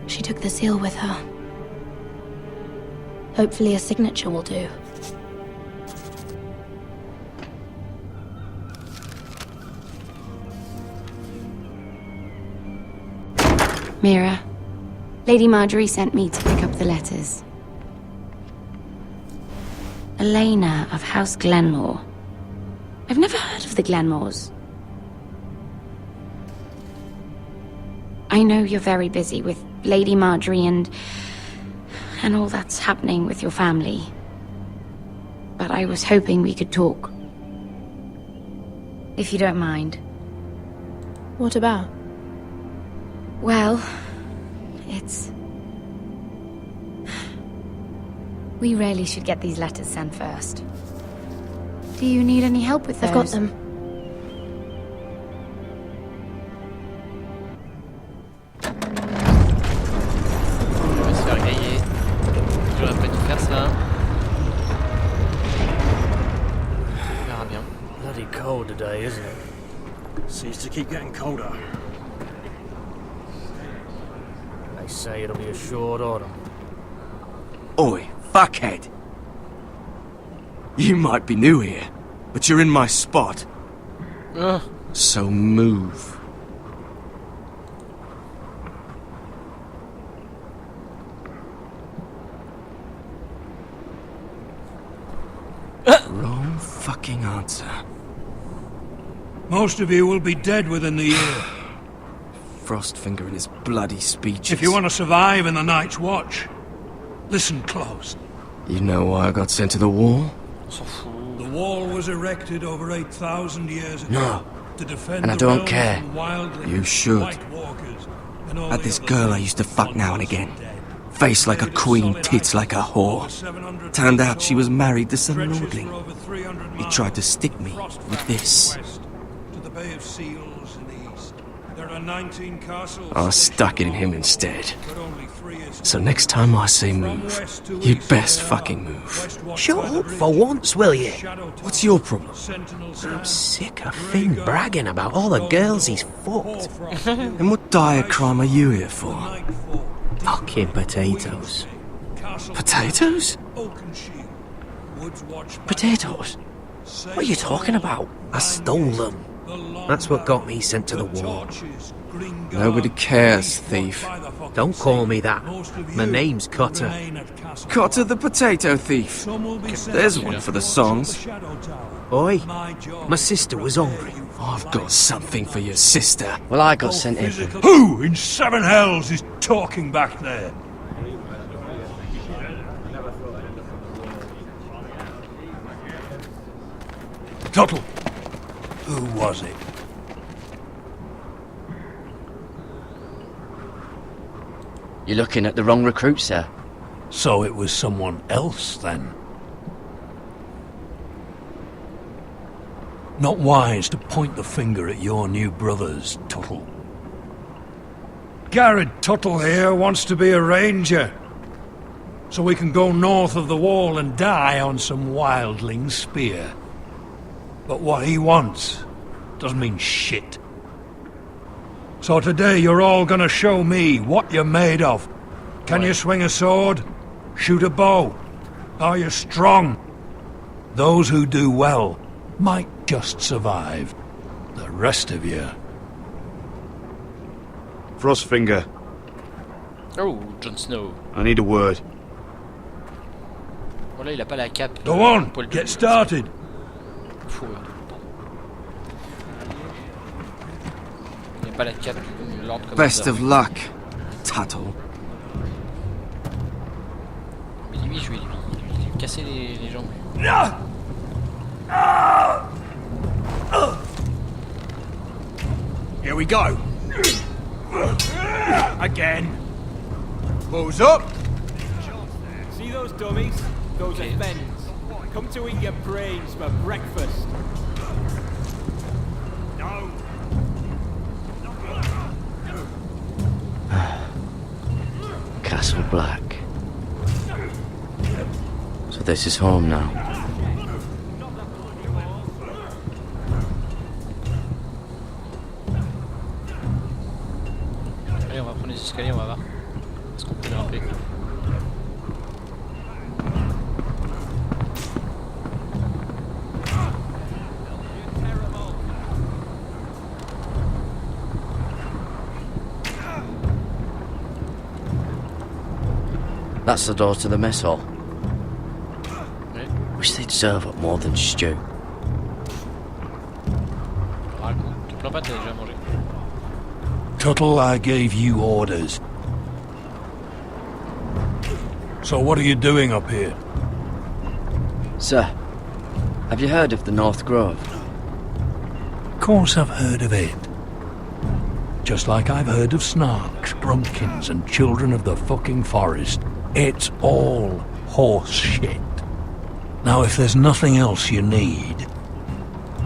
She took the seal with her. Hopefully a signature will do. Mira, Lady Marjorie sent me to pick up the letters. Elena of House Glenmore. I've never heard of the Glenmores. I know you're very busy with Lady Marjorie and all that's happening with your family. But I was hoping we could talk. If you don't mind. What about? Well, it's... We really should get these letters sent first. Do you need any help with those? I've got them. On va se faire griller. J'aurais pas dû faire ça. On verra bien. Bloody cold today, isn't it? Seems to keep getting colder. They say it'll be a short autumn. Oi, fuckhead. You might be new here, but you're in my spot. So move. Wrong fucking answer. Most of you will be dead within the year. Frostfinger and his bloody speeches. If you want to survive in the Night's Watch, listen close. You know why I got sent to the wall? The wall was erected over 8,000 years ago. No. To defend And I the don't realms care. from wildlings, You should. White Walkers, and all Had the this other girl I things used to that fuck now and once again. were dead. Face like a queen, tits like a whore. Turned out she was married to some Stretches lordling. for over 300 He miles. tried to stick me with this. West to the Bay of Seals in the east. There are 19 castles. I stuck it in him instead. But only 3 is So next time I say move, you'd best fucking move. Shut up for once, will you? What's your problem? I'm sick of Finn bragging about all the girls he's fucked. And what dire crime are you here for? Fucking potatoes. Potatoes? Potatoes? What are you talking about? I stole them. That's what got me sent to the wall. Nobody cares, thief. Don't call me that. My name's Cotter. Cotter the potato thief. There's one for the songs. Oi, my sister was hungry. I've got something for your sister. Well, I got sent in. Who in 7 hells is talking back there? Tuttle, who was it? You're looking at the wrong recruit, sir. So it was someone else, then? Not wise to point the finger at your new brothers, Tuttle. Garrett Tuttle here wants to be a ranger. So we can go north of the wall and die on some wildling spear. But what he wants doesn't mean shit. So today you're all gonna show me what you're made of. Can you swing a sword? Shoot a bow? Are you strong? Those who do well might just survive. The rest of you... Frostfinger, Oh, Jon Snow. I need a word. Voilà, il a pas la cape. Go on, poil de- get started. Fourrure. Il a pas la cape du Lord Commander. Best of luck, Tuttle. Mais lui, je vais lui casser les jambes. Here we go. Again. Balls up. See those dummies? Those are Fens. Come to eat your brains for breakfast. No. Castle Black. So this is home now. Allez, on va prendre les escaliers, on va voir. Est-ce qu'on peut les rappeler? That's the door to the mess hall. Oui. Wish they'd serve up more than stew. Ah, cool. Tu plains pas, t'as déjà mangé. Tuttle, I gave you orders. So what are you doing up here? Sir, have you heard of the North Grove? Of course I've heard of it. Just like I've heard of Snarks, Grumpkins, and Children of the fucking Forest. It's all horse shit. Now, if there's nothing else you need...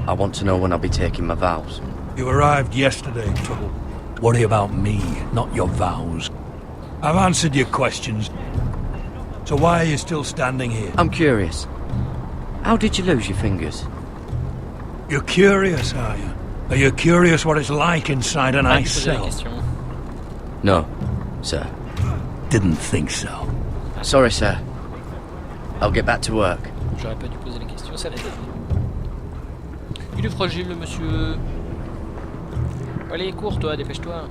I want to know when I'll be taking my vows. You arrived yesterday, Tuttle. Worry about me, not your vows. I've answered your questions. So why are you still standing here? I'm curious. How did you lose your fingers? You're curious, are you? Are you curious what it's like inside an ice cell? No, sir. didn't think so. Sorry, sir. I'll get back to work. J'aurais pas dû poser la question, ça l'était. Il est fragile, le monsieur. Allez, cours, toi, dépêche-toi.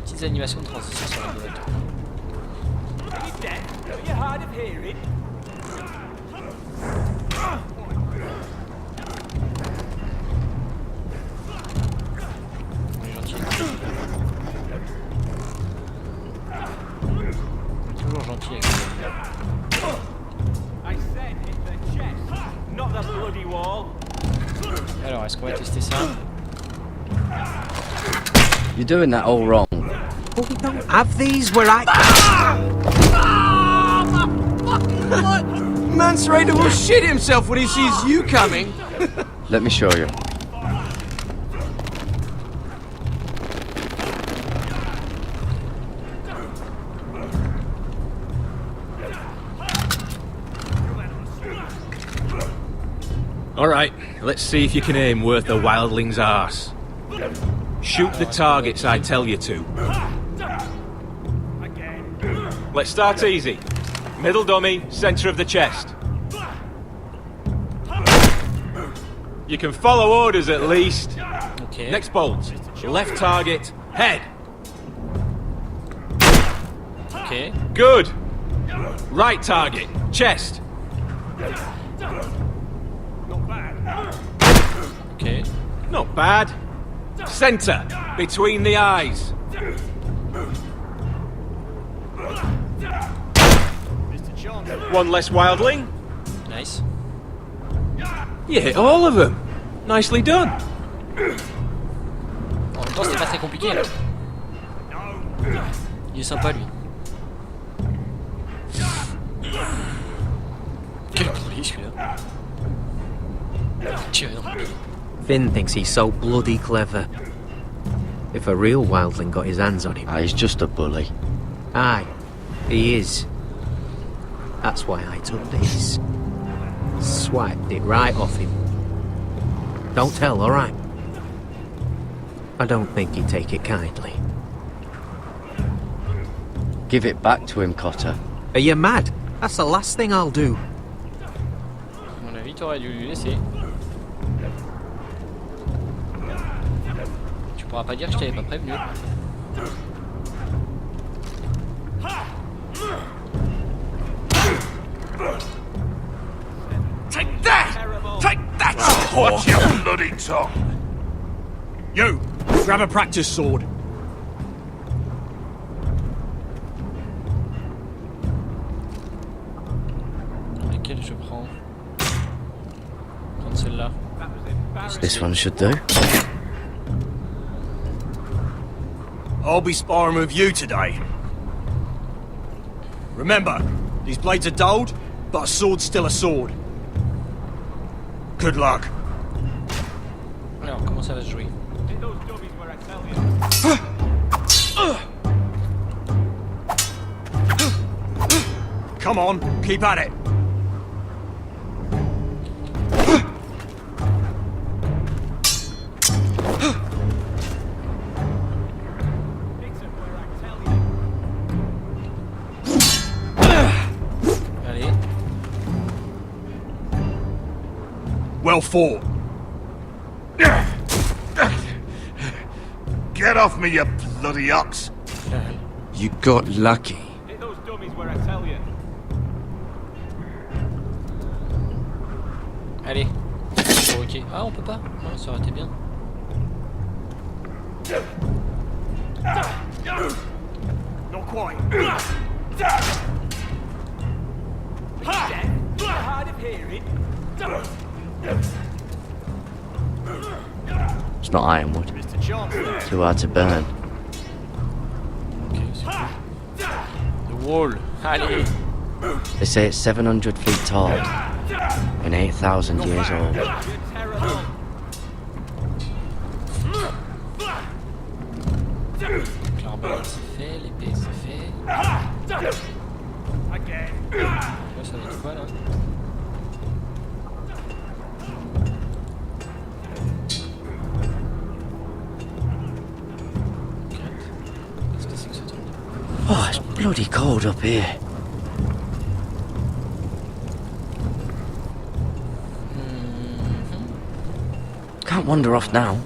Petites animations de transition sur la boîte. Toujours gentil avec Alors, est-ce qu'on va tester ça? You're doing that all wrong. But we don't have these where I... Mance Raider will shit himself when he sees you coming. Let me show you. Alright, let's see if you can aim worth the wildling's arse. Shoot the targets I tell you to. Let's start easy. Middle dummy, center of the chest. You can follow orders at least. Okay. Next bolt. Left target, head. Okay. Good. Right target, chest. Okay. Not bad. Center, between the eyes. One less wildling. Nice. You hit all of them. Nicely done. En même temps, c'était pas très compliqué. Là. Il est sympa, lui. Quel pourri, celui-là. Tiré dans le pied. Finn thinks he's so bloody clever. If a real wildling got his hands on him... He's just a bully. Aye, he is. That's why I took this. Swiped it right off him. Don't tell, alright? I don't think he'd take it kindly. Give it back to him, Cotter. Are you mad? That's the last thing I'll do. À mon avis, t'aurais dû lui laisser. Tu pourras pas dire que je t'avais pas prévenu. Take that! Take that! Watch your bloody tongue! You! Grab a practice sword. Laquelle je prends? Prendre celle-là. This one should do. I'll be sparring with you today. Remember, these blades are dulled, but a sword's still a sword. Good luck. Alors, comment ça va se jouer? Come on, keep at it. Allez. Well fought. Get off me, you bloody ox! You got lucky. Hit those dummies where I tell you. Allez. Oh, ok. Ah, on peut pas? Non, ça aurait été bien. Not quite. Hard of hearing. It's not ironwood. Too hard to burn. Ok, c'est cool. The wall. Allez. They say it's 700 feet tall and 8,000 years old. Donc l'arbalète c'est fait, l'épée c'est fait. Là ça va être quoi là? cold up here. Can't wander off now.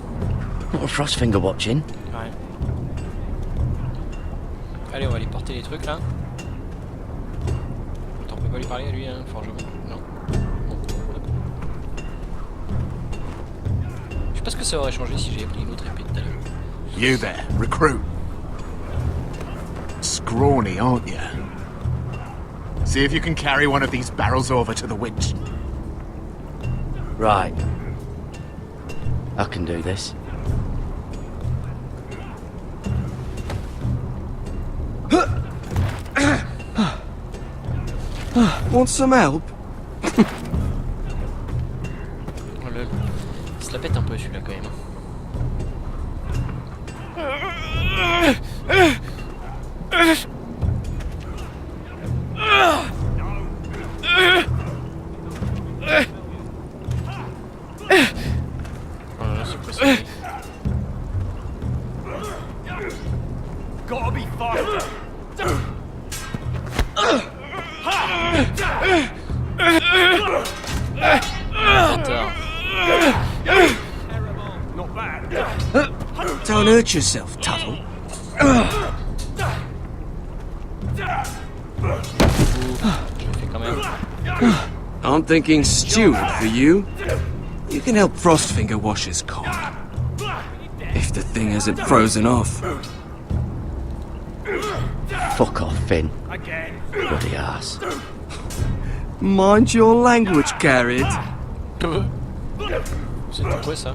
Not with Frostfinger watching. Ouais. Allez, on va aller porter les trucs là. Attends, on peut pas lui parler à lui, hein, forgement. Non. Bon. Je sais pas ce que ça aurait changé si j'avais pris une autre épée tout à l'heure. You there, recruit. Scrawny, aren't you? See if you can carry one of these barrels over to the winch. Right. I can do this. Want some help? Oh lol. Il se la pète un peu celui-là quand même. Gotta be faster. Not bad. Don't hurt yourself, Tuttle. I'm thinking steward for you. You can help Frostfinger wash his car. If the thing hasn't frozen off. Fuck off, Finn. Bloody ass. Mind your language, Garrett. C'était quoi ça?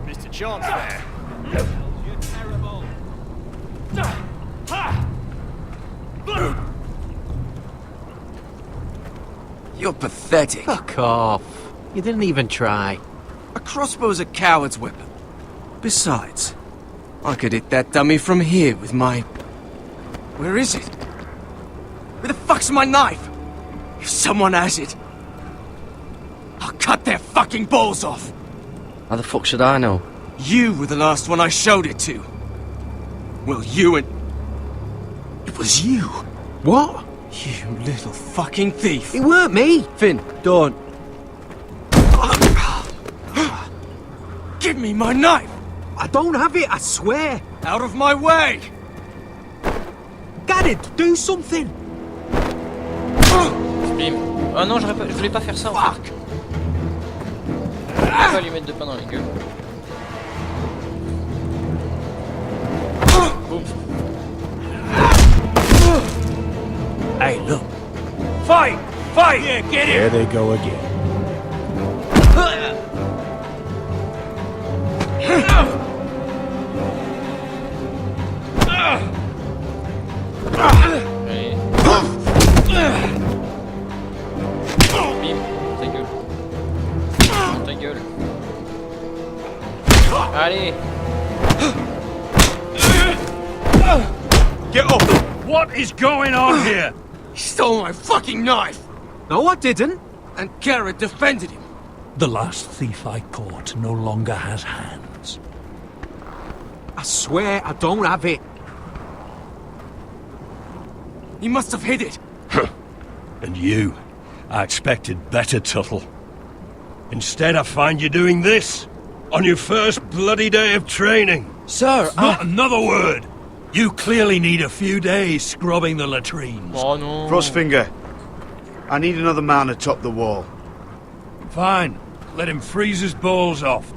Mr. Chance there. You're terrible. You're pathetic. Fuck off. You didn't even try. A crossbow's a coward's weapon. Besides, I could hit that dummy from here with my... Where is it? Where the fuck's my knife? If someone has it, I'll cut their fucking balls off. How the fuck should I know? You were the last one I showed it to. Well, you and... It was you. What? You little fucking thief. It weren't me. Finn, don't. Give me my knife! I don't have it, I swear. Out of my way! Garrett, do something. Bim. Oh non, je voulais pas faire ça en fait. Je voulais pas lui mettre de pain dans la gueule. Boum. Hey, look. Fight! Fight! Yeah, get it! There they go again. Allez. Bim. Ta gueule. Ta gueule. Allez. Get up! What is going on here? He stole my fucking knife! No, I didn't. And Garrett defended him. The last thief I caught no longer has hands. I swear I don't have it. He must have hid it. And you, I expected better, Tuttle. Instead, I find you doing this on your first bloody day of training. Sir, Not another word. You clearly need a few days scrubbing the latrines. Oh no. Frostfinger, I need another man atop the wall. Fine. Let him freeze his balls off.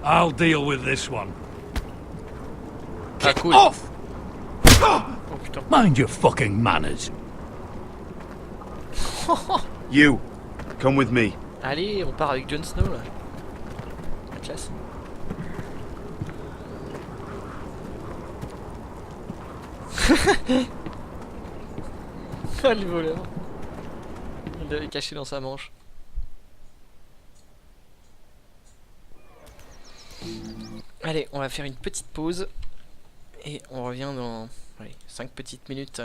I'll deal with this one. Ah, cool. Off! Oh putain. Mind your fucking manners. You, come with me. Allez, on part avec Jon Snow là. La classe. Ah, le voleur. Il l'avait caché dans sa manche. Allez, on va faire une petite pause. Et on revient dans 5 petites minutes.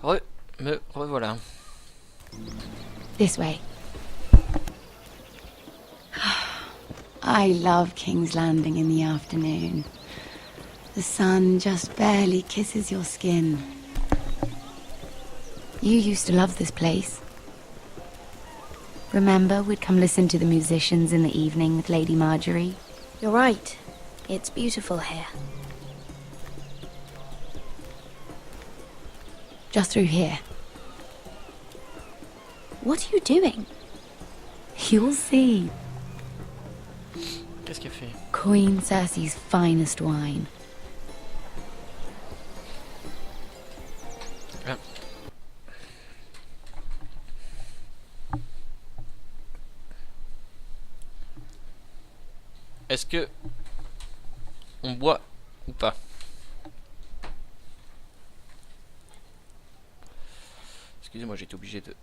Me revoilà. This way. I love King's Landing in the afternoon. The sun just barely kisses your skin. You used to love this place. Remember, we'd come listen to the musicians in the evening with Lady Marjorie? You're right. It's beautiful here. Just through here. What are you doing? You'll see. Qu'est-ce qu'elle fait? Queen Cersei's finest wine. Ah. Est-ce que on boit ou pas? Excusez-moi, j'étais obligé de...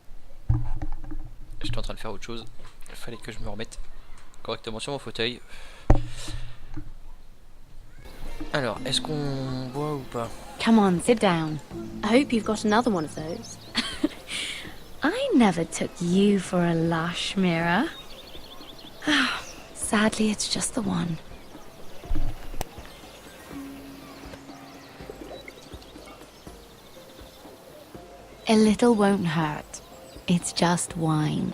J'étais en train de faire autre chose. Il fallait que je me remette correctement sur mon fauteuil. Alors, est-ce qu'on boit ou pas? Come on, sit down. I hope you've got another one of those. I never took you for a lush, Mira. Sadly, it's just the one. A little won't hurt. It's just wine.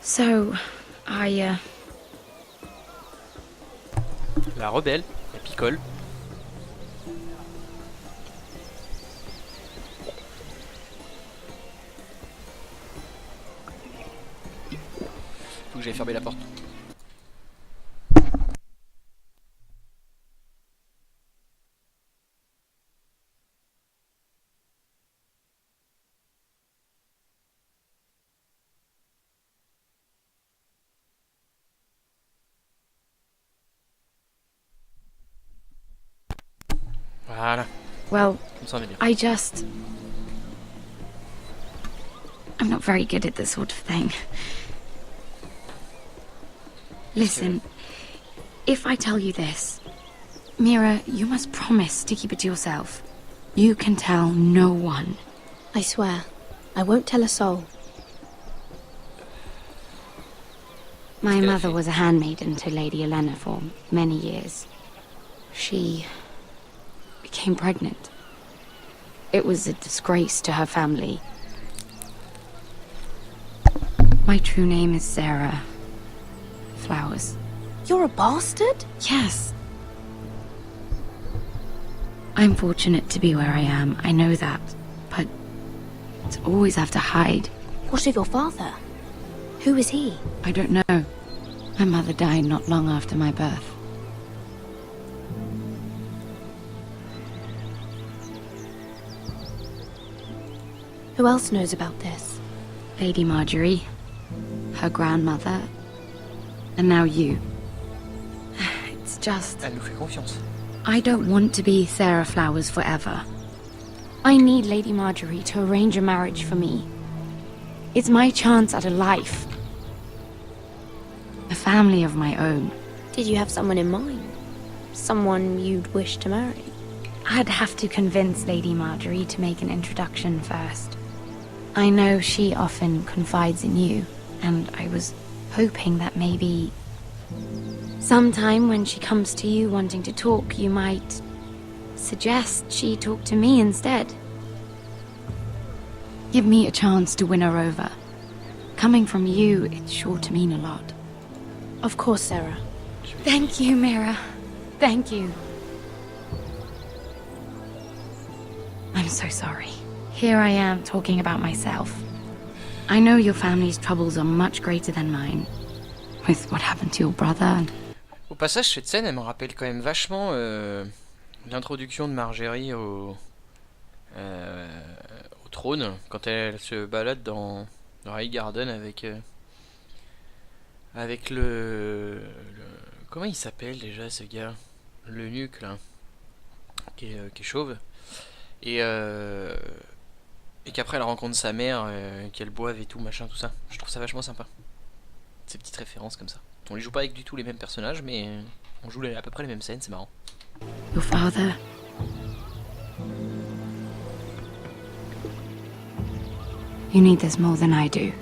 So, La rebelle, la picole. Faut que j'aille fermer la porte. Voilà. well, Comme ça on est bien. I'm not very good at this sort of thing. Listen, if I tell you this, Mira, you must promise to keep it to yourself. You can tell no one. I swear, I won't tell a soul. My mother was a handmaiden to Lady Elena for many years. She became pregnant. It was a disgrace to her family. My true name is Sarah Flowers. You're a bastard? Yes. I'm fortunate to be where I am, I know that. But to always have to hide. What of your father? Who is he? I don't know. My mother died not long after my birth. Who else knows about this? Lady Marjorie, her grandmother, and now you. It's just... Elle nous fait confiance. I don't want to be Sarah Flowers forever. I need Lady Marjorie to arrange a marriage for me. It's my chance at a life. A family of my own. Did you have someone in mind? Someone you'd wish to marry? I'd have to convince Lady Marjorie to make an introduction first. I know she often confides in you, and I was hoping that maybe sometime when she comes to you wanting to talk, you might suggest she talk to me instead. Give me a chance to win her over. Coming from you, it's sure to mean a lot. Of course, Sarah. Thank you, Mira. Thank you. I'm so sorry. Here I am talking about myself. I know your family's troubles are much greater than mine. With what happened to your brother. Au passage, cette scène, elle me rappelle quand même vachement l'introduction de Marjorie au trône, quand elle se balade dans Highgarden avec le... Comment il s'appelle déjà ce gars? L'eunuque là, qui est chauve. Et qu'après elle rencontre sa mère, qu'elle boive et tout, machin, tout ça. Je trouve ça vachement sympa. Ces petites références comme ça. On les joue pas avec du tout les mêmes personnages, mais on joue à peu près les mêmes scènes, c'est marrant. Your father. You need this more than I do.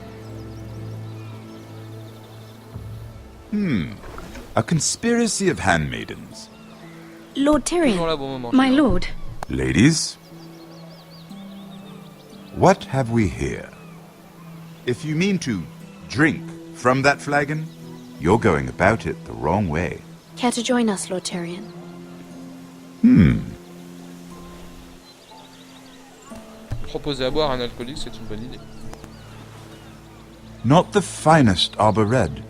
A conspiracy of handmaidens. Lord Tyrion, Toujours là, bon moment, my lord. Ladies, what have we here? If you mean to drink from that flagon, you're going about it the wrong way. Care to join us, Lord Tyrion? Proposer à boire à un alcoolique, c'est une bonne idée. Not the finest arbor red,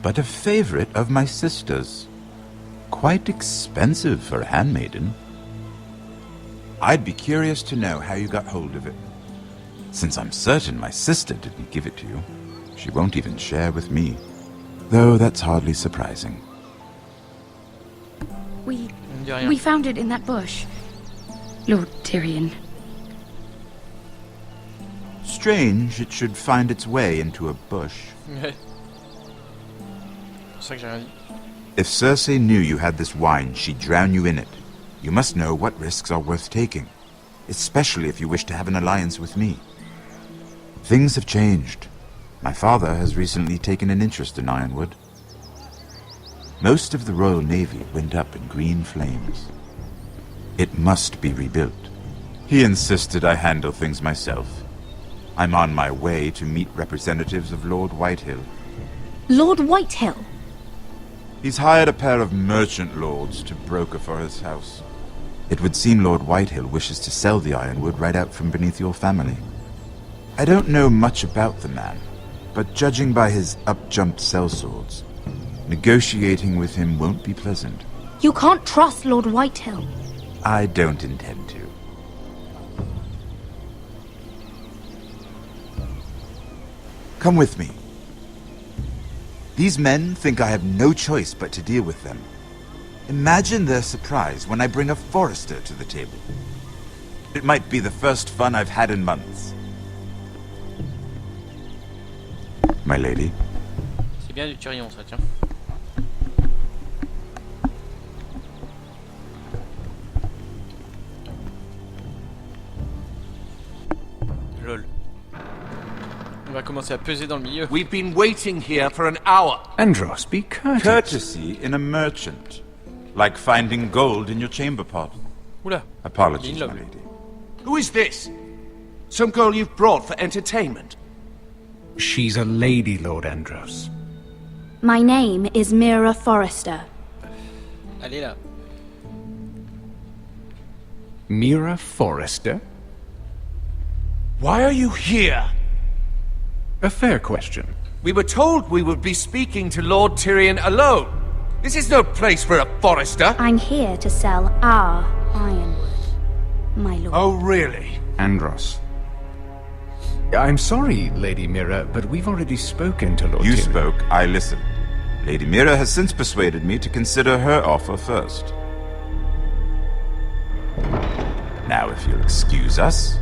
but a favorite of my sister's. Quite expensive for a handmaiden. I'd be curious to know how you got hold of it. Since I'm certain my sister didn't give it to you, she won't even share with me. Though that's hardly surprising. We found it in that bush. Lord Tyrion. Strange it should find its way into a bush. Ouais. C'est ça que j'ai rien dit. If Cersei knew you had this wine, she'd drown you in it. You must know what risks are worth taking, especially if you wish to have an alliance with me. Things have changed. My father has recently taken an interest in Ironwood. Most of the Royal Navy went up in green flames. It must be rebuilt. He insisted I handle things myself. I'm on my way to meet representatives of Lord Whitehill. Lord Whitehill? He's hired a pair of merchant lords to broker for his house. It would seem Lord Whitehill wishes to sell the Ironwood right out from beneath your family. I don't know much about the man, but judging by his up-jumped sellswords, negotiating with him won't be pleasant. You can't trust Lord Whitehill. I don't intend to. Come with me. These men think I have no choice but to deal with them. Imagine their surprise when I bring a forester to the table. It might be the first fun I've had in months. My lady. C'est bien du Tyrion, ça, tiens. Lol. On va commencer à peser dans le milieu. We've been waiting here for an hour. Andros, be courteous. Courtesy in a merchant. Like finding gold in your chamber pot. Oula. Apologies, my lady. Who is this? Some girl you've brought for entertainment? She's a lady, Lord Andros. My name is Mira Forrester. Allez là. Mira Forrester? Why are you here? A fair question. We were told we would be speaking to Lord Tyrion alone. This is no place for a forester. I'm here to sell our ironwood, my lord. Oh, really? Andros. I'm sorry, Lady Mira, but we've already spoken to Lord You Tyrion. spoke, I listened. Lady Mira has since persuaded me to consider her offer first. Now, if you'll excuse us...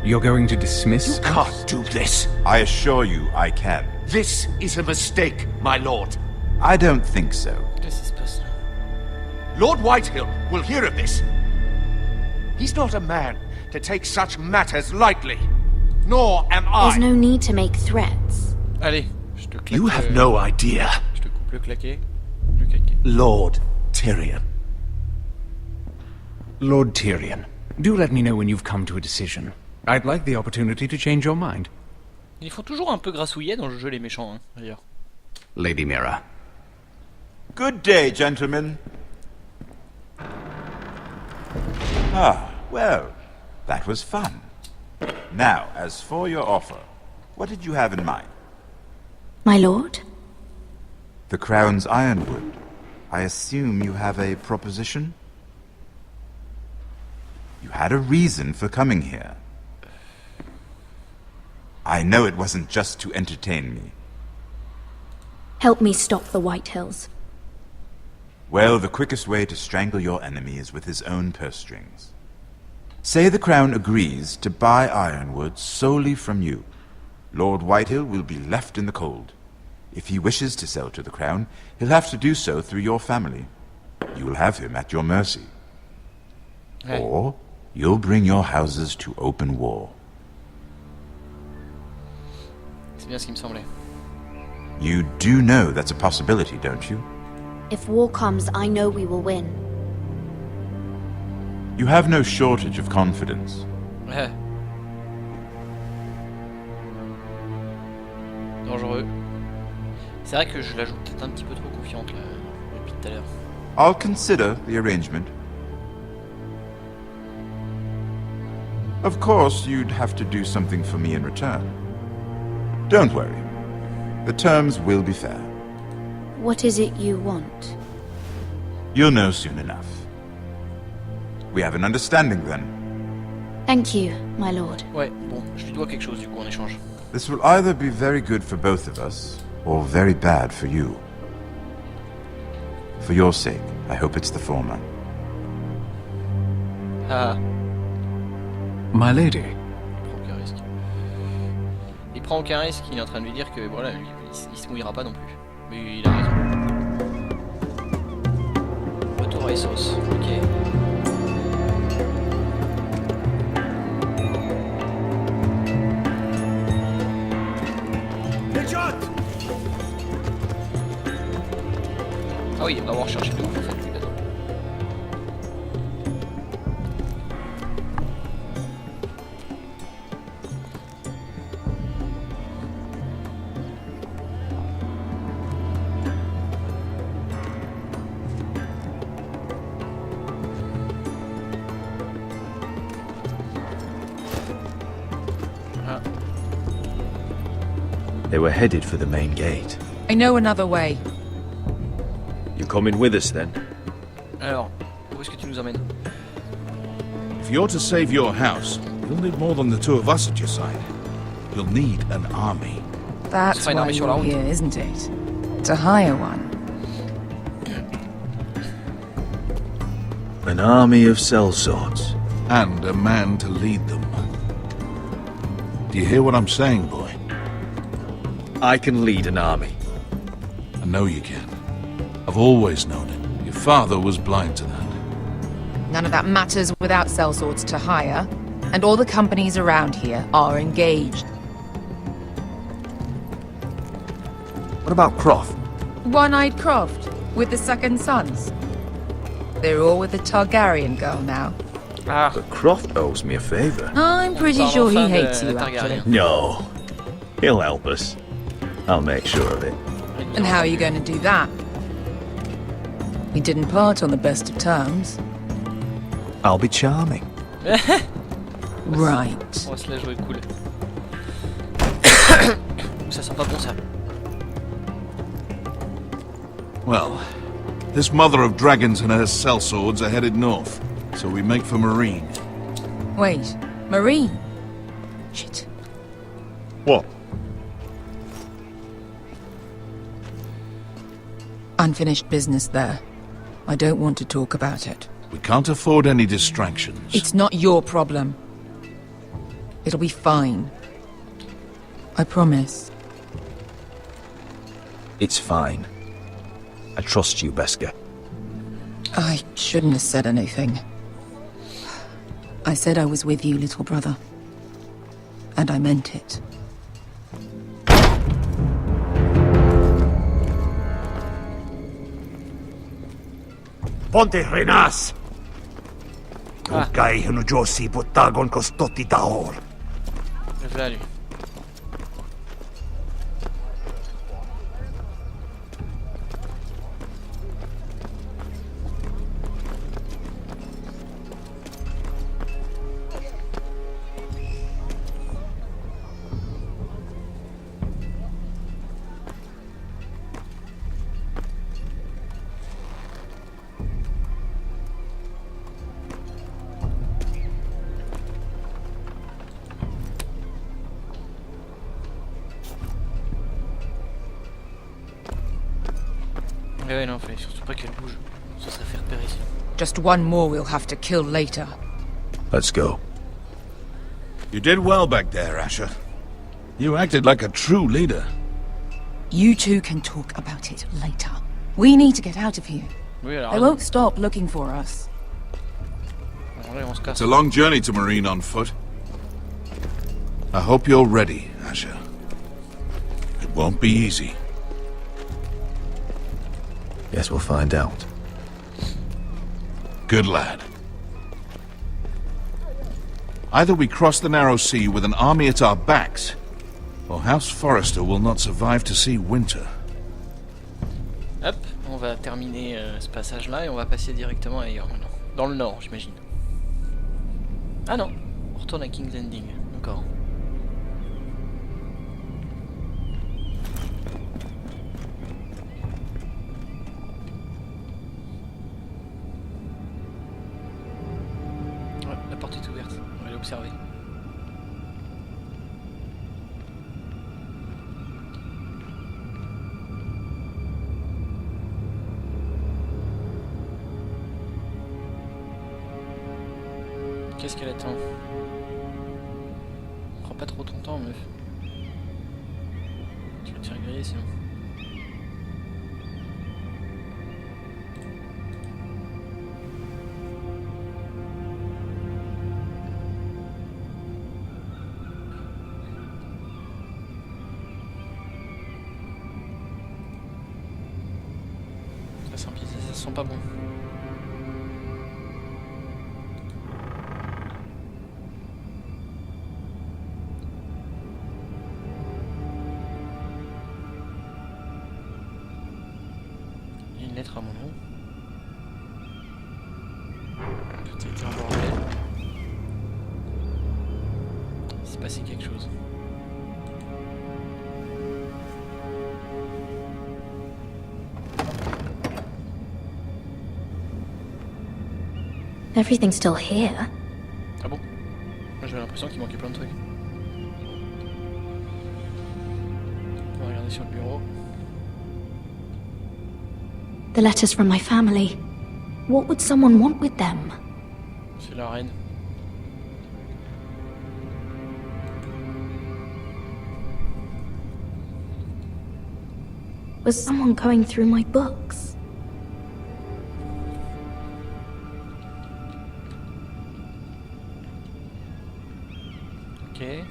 You're going to dismiss You can't do this. I assure you I can. This is a mistake, my lord. I don't think so. Qu'est-ce qui se passe là? Lord Whitehill will hear of this. He's not a man to take such matters lightly. Nor am I. There's no need to make threats. Allez, je te claque. You have no idea. Je te coupe le claquet. Le claquet. Lord Tyrion. Lord Tyrion, do let me know when you've come to a decision. I'd like the opportunity to change your mind. Ils font toujours un peu grassouillet dans le jeu les méchants, hein, d'ailleurs. Lady Mira. Good day, gentlemen. Ah, well, that was fun. Now, as for your offer, what did you have in mind? My lord? The Crown's Ironwood. I assume you have a proposition? You had a reason for coming here. I know it wasn't just to entertain me. Help me stop the Whitehills. Well, the quickest way to strangle your enemy is with his own purse strings. Say the Crown agrees to buy Ironwood solely from you. Lord Whitehill will be left in the cold. If he wishes to sell to the crown, he'll have to do so through your family. You will have him at your mercy. Ouais. Or you'll bring your houses to open war. C'est bien ce qui me semblait. You do know that's a possibility, don't you? If war comes, I know we will win. You have no shortage of confidence. Ouais. Dangereux. C'est vrai que je la joue peut-être un petit peu trop confiante là, depuis tout à l'heure. I'll consider the arrangement. Of course, you'd have to do something for me in return. Don't worry. The terms will be fair. What is it you want? You'll know soon enough. We have an understanding then. Thank you, my lord. Ouais, bon, je lui dois quelque chose du coup en échange. This will either be very good for both of us, or very bad for you. For your sake, I hope it's the former. Ah. My lady. Il prend aucun risque, il est en train de lui dire que voilà, il se mouillera pas non plus. Mais il a raison. Retour à Essos, ok. Ah oui, il va avoir cherché de ouf en fait. They were headed for the main gate. I know another way. You coming with us then? Alors, où est-ce que tu nous emmènes? If you're to save your house, you'll need more than the two of us at your side. You'll need an army. That's why you're here, isn't it? To hire one. An army of sellswords. And a man to lead them. Do you hear what I'm saying, boy? I can lead an army. I know you can. I've always known it. Your father was blind to that. None of that matters without sellswords to hire, and all the companies around here are engaged. What about Croft? One-eyed Croft, with the second sons. They're all with the Targaryen girl now. Ah. But Croft owes me a favor. I'm pretty sure he hates you, actually. No. He'll help us. I'll make sure of it. And how are you going to do that? We didn't part on the best of terms. I'll be charming. Right. On va se la jouer cool. Ça sent pas bon ça. Well, this mother of dragons and her sellswords are headed north, so we make for Marine. Wait, Marine? Shit. What? Unfinished business there. I don't want to talk about it. We can't afford any distractions. It's not your problem. It'll be fine. I promise. It's fine. I trust you, Beskar. I shouldn't have said anything. I said I was with you, little brother. And I meant it. Ponte Renas! Guy who Josi Botagon Costoti Taor. Voilà lui. Ouais, non, fallait surtout pas qu'elle bouge. Ça serait fait repérer sinon. Just one more we'll have to kill later. Let's go. You did well back there, Asher. You acted like a true leader. You two can talk about it later. We need to get out of here. Oui, alors, They won't stop looking for us. allez, on se casse. It's a long journey to Marine on foot. I hope you're ready, Asher. It won't be easy. Yes, we'll find out. Good lad. Either we cross the narrow sea with an army at our backs, or House Forrester will not survive to see winter. Hop, on va terminer ce passage-là et on va passer directement ailleurs maintenant. Dans le nord, j'imagine. Ah non, on retourne à King's Landing, d'accord. Ouais, la porte est ouverte, on va aller observer. Qu'est-ce qu'elle attend? Prends pas trop ton temps, meuf. Tu vas te faire griller sinon. Ça sent pas bon. Une lettre à mon nom. Peut-être un bordel. Il s'est passé quelque chose. Everything's still here. Ah bon? Moi j'avais l'impression qu'il manquait plein de trucs. On va regarder sur le bureau. The letters from my family. What would someone want with them? C'est la reine. Was someone going through my books? Ok. Le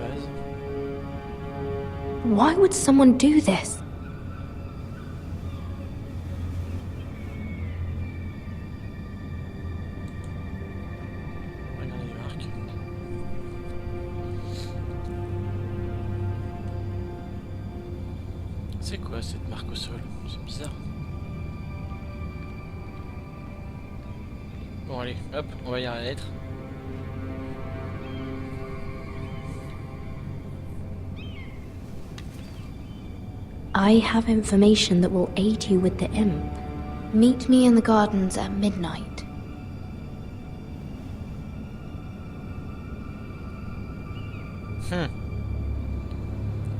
vase. Why would someone do this? Regardez les marques. C'est quoi cette marque au sol? C'est bizarre. Bon allez, hop, on va lire la lettre. I have information that will aid you with the imp. Meet me in the gardens at midnight.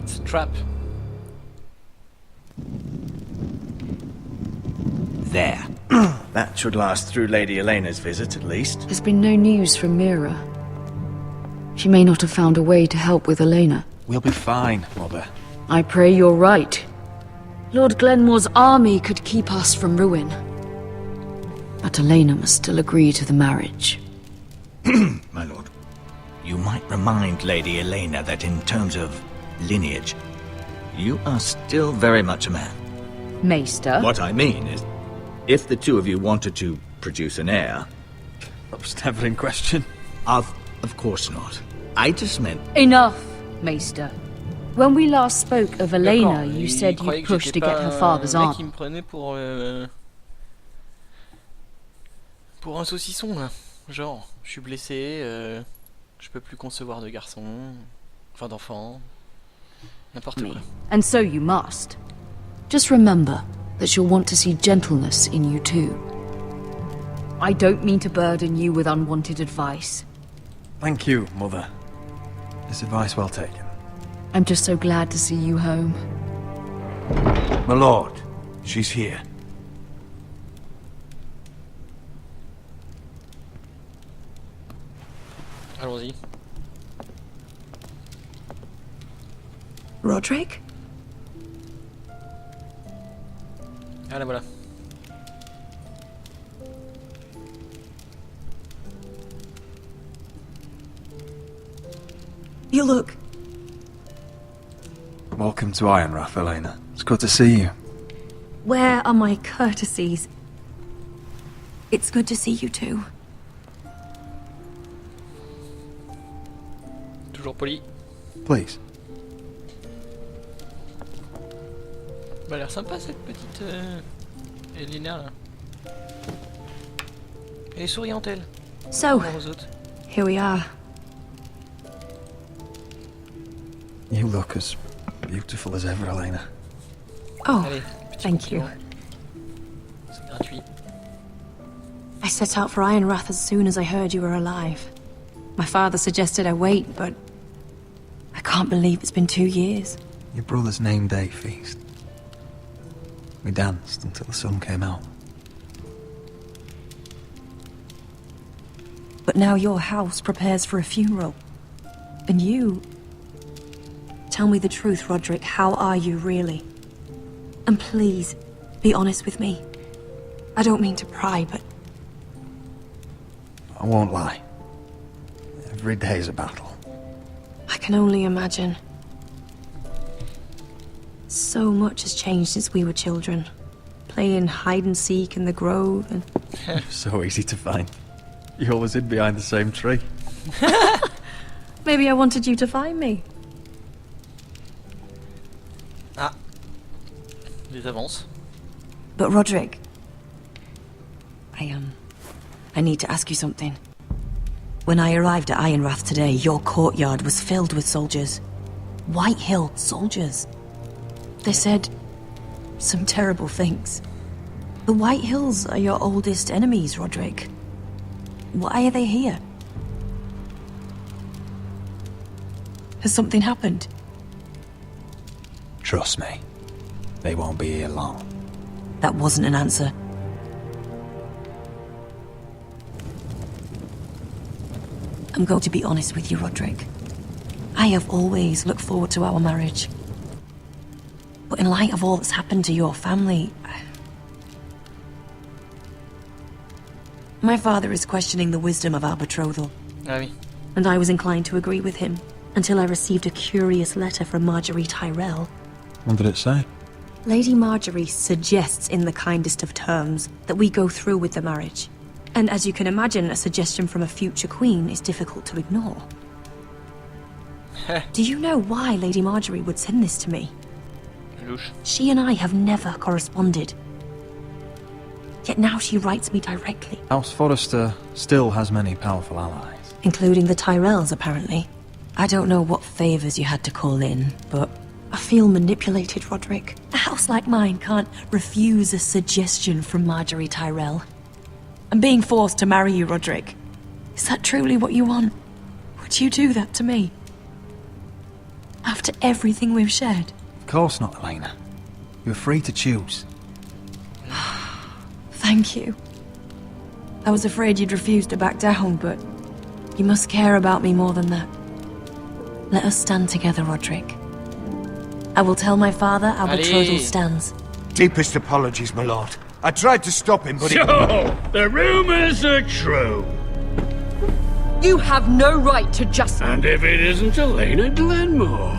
It's a trap. There. That should last through Lady Elena's visit, at least. There's been no news from Mira. She may not have found a way to help with Elena. We'll be fine, Mother. I pray you're right. Lord Glenmore's army could keep us from ruin. But Elena must still agree to the marriage. My lord. You might remind Lady Elena that in terms of lineage, you are still very much a man. Maester? What I mean is, if the two of you wanted to produce an heir... That was never in question. Of course not. I just meant... Enough, Maester. When we last spoke of Elena, you said you pushed to get her father's arm. Il me prenait pour un saucisson là. Genre, je suis blessé, je peux plus concevoir de garçon, enfin d'enfant, n'importe quoi. And so you must. Just remember that you'll want to see gentleness in you too. I don't mean to burden you with unwanted advice. Thank you, Mother. This advice well taken. I'm just so glad to see you home. My lord, she's here. allons-y. Roderick? Ah, la voilà. You look... Welcome to Ironrath, Elena. It's good to see you. Where are my courtesies? It's good to see you too. Toujours poli. Please. Bah, elle a l'air sympa cette petite Elena là. Elle est souriante elle. So, Comparée aux autres. here we are. You look as beautiful as ever, Elena. Oh, Allez, thank you. C'est gratuit. I set out for Ironrath as soon as I heard you were alive. My father suggested I wait, but I can't believe it's been 2 years. Your brother's name day feast. We danced until the sun came out. But now your house prepares for a funeral. And you... Tell me the truth, Roderick. How are you, really? And please, be honest with me. I don't mean to pry, but... I won't lie. Every day's a battle. I can only imagine. So much has changed since we were children. Playing hide and seek in the grove and... So easy to find. You always hid behind the same tree. Maybe I wanted you to find me. Ah. Des avances. But Roderick... I need to ask you something. When I arrived at Ironrath today, your courtyard was filled with soldiers. White Hill soldiers. They said some terrible things. The White Hills are your oldest enemies, Roderick. Why are they here? Has something happened? Trust me. They won't be here long. That wasn't an answer. I'm going to be honest with you, Roderick. I have always looked forward to our marriage. But in light of all that's happened to your family... My father is questioning the wisdom of our betrothal. Ah oui. And I was inclined to agree with him, until I received a curious letter from Marjorie Tyrell. What did it say? Lady Marjorie suggests in the kindest of terms that we go through with the marriage. And as you can imagine, a suggestion from a future queen is difficult to ignore. Do you know why Lady Marjorie would send this to me? Louche. She and I have never corresponded. Yet now she writes me directly. House Forrester still has many powerful allies. Including the Tyrells, apparently. I don't know what favors you had to call in, but I feel manipulated, Roderick. A house like mine can't refuse a suggestion from Marjorie Tyrell. I'm being forced to marry you, Roderick. Is that truly what you want? Would you do that to me? After everything we've shared? Of course not, Elena. You're free to choose. Thank you. I was afraid you'd refuse to back down, but you must care about me more than that. Let us stand together, Roderick. I will tell my father our betrothal stands. Deepest apologies, my lord. I tried to stop him, but So, the rumors are true. You have no right to just... And if it isn't Elena Glenmore?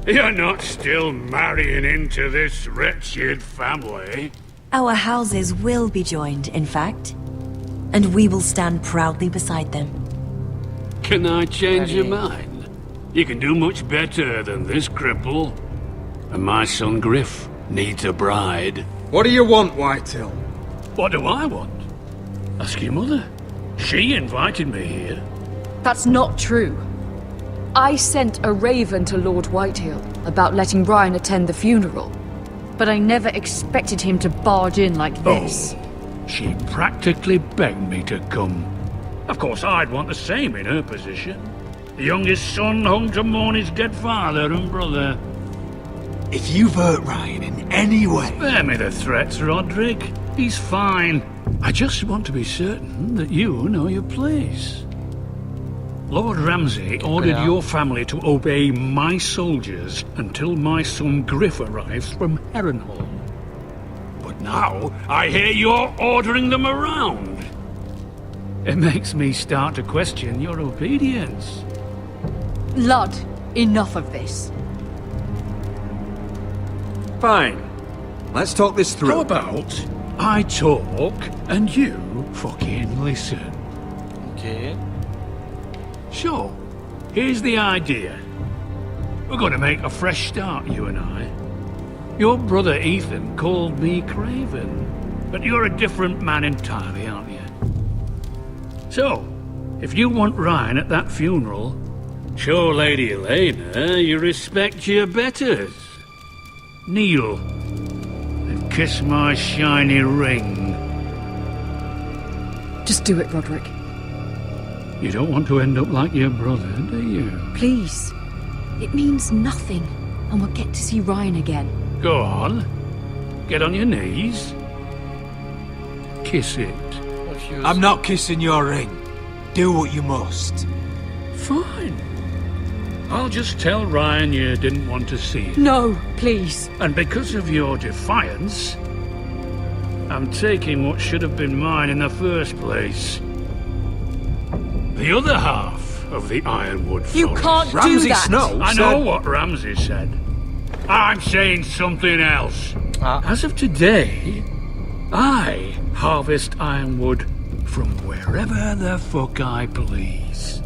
You're not still marrying into this wretched family. Our houses will be joined, in fact. And we will stand proudly beside them. Can I change your mind? You can do much better than this cripple. And my son Griff needs a bride. What do you want, Whitehill? What do I want? Ask your mother. She invited me here. That's not true. I sent a raven to Lord Whitehill about letting Brian attend the funeral. But I never expected him to barge in like this. Oh, she practically begged me to come. Of course, I'd want the same in her position. The youngest son home to mourn his dead father and brother. If you've hurt Ryan in any way... Spare me the threats, Roderick. He's fine. I just want to be certain that you know your place. Lord Ramsay ordered your family to obey my soldiers until my son Griff arrives from Harrenhal. But now, I hear you're ordering them around. It makes me start to question your obedience. Lud, enough of this. Fine. Let's talk this through. How about I talk and you fucking listen? Okay. So, here's the idea. We're going to make a fresh start, you and I. Your brother Ethan called me Craven, but you're a different man entirely, aren't you? So, if you want Ryan at that funeral, show Lady Elena you respect your betters. Kneel and kiss my shiny ring. Just do it, Roderick. You don't want to end up like your brother, do you? Please. It means nothing, and we'll get to see Ryan again. Go on. Get on your knees. Kiss it. I'm not kissing your ring. Do what you must. Fine. I'll just tell Ryan you didn't want to see it. No, please. And because of your defiance, I'm taking what should have been mine in the first place. The other half of the Ironwood Forest. You can't do Ramsay that! Snow I said... know what Ramsay said. I'm saying something else. As of today, I harvest ironwood from wherever the fuck I please.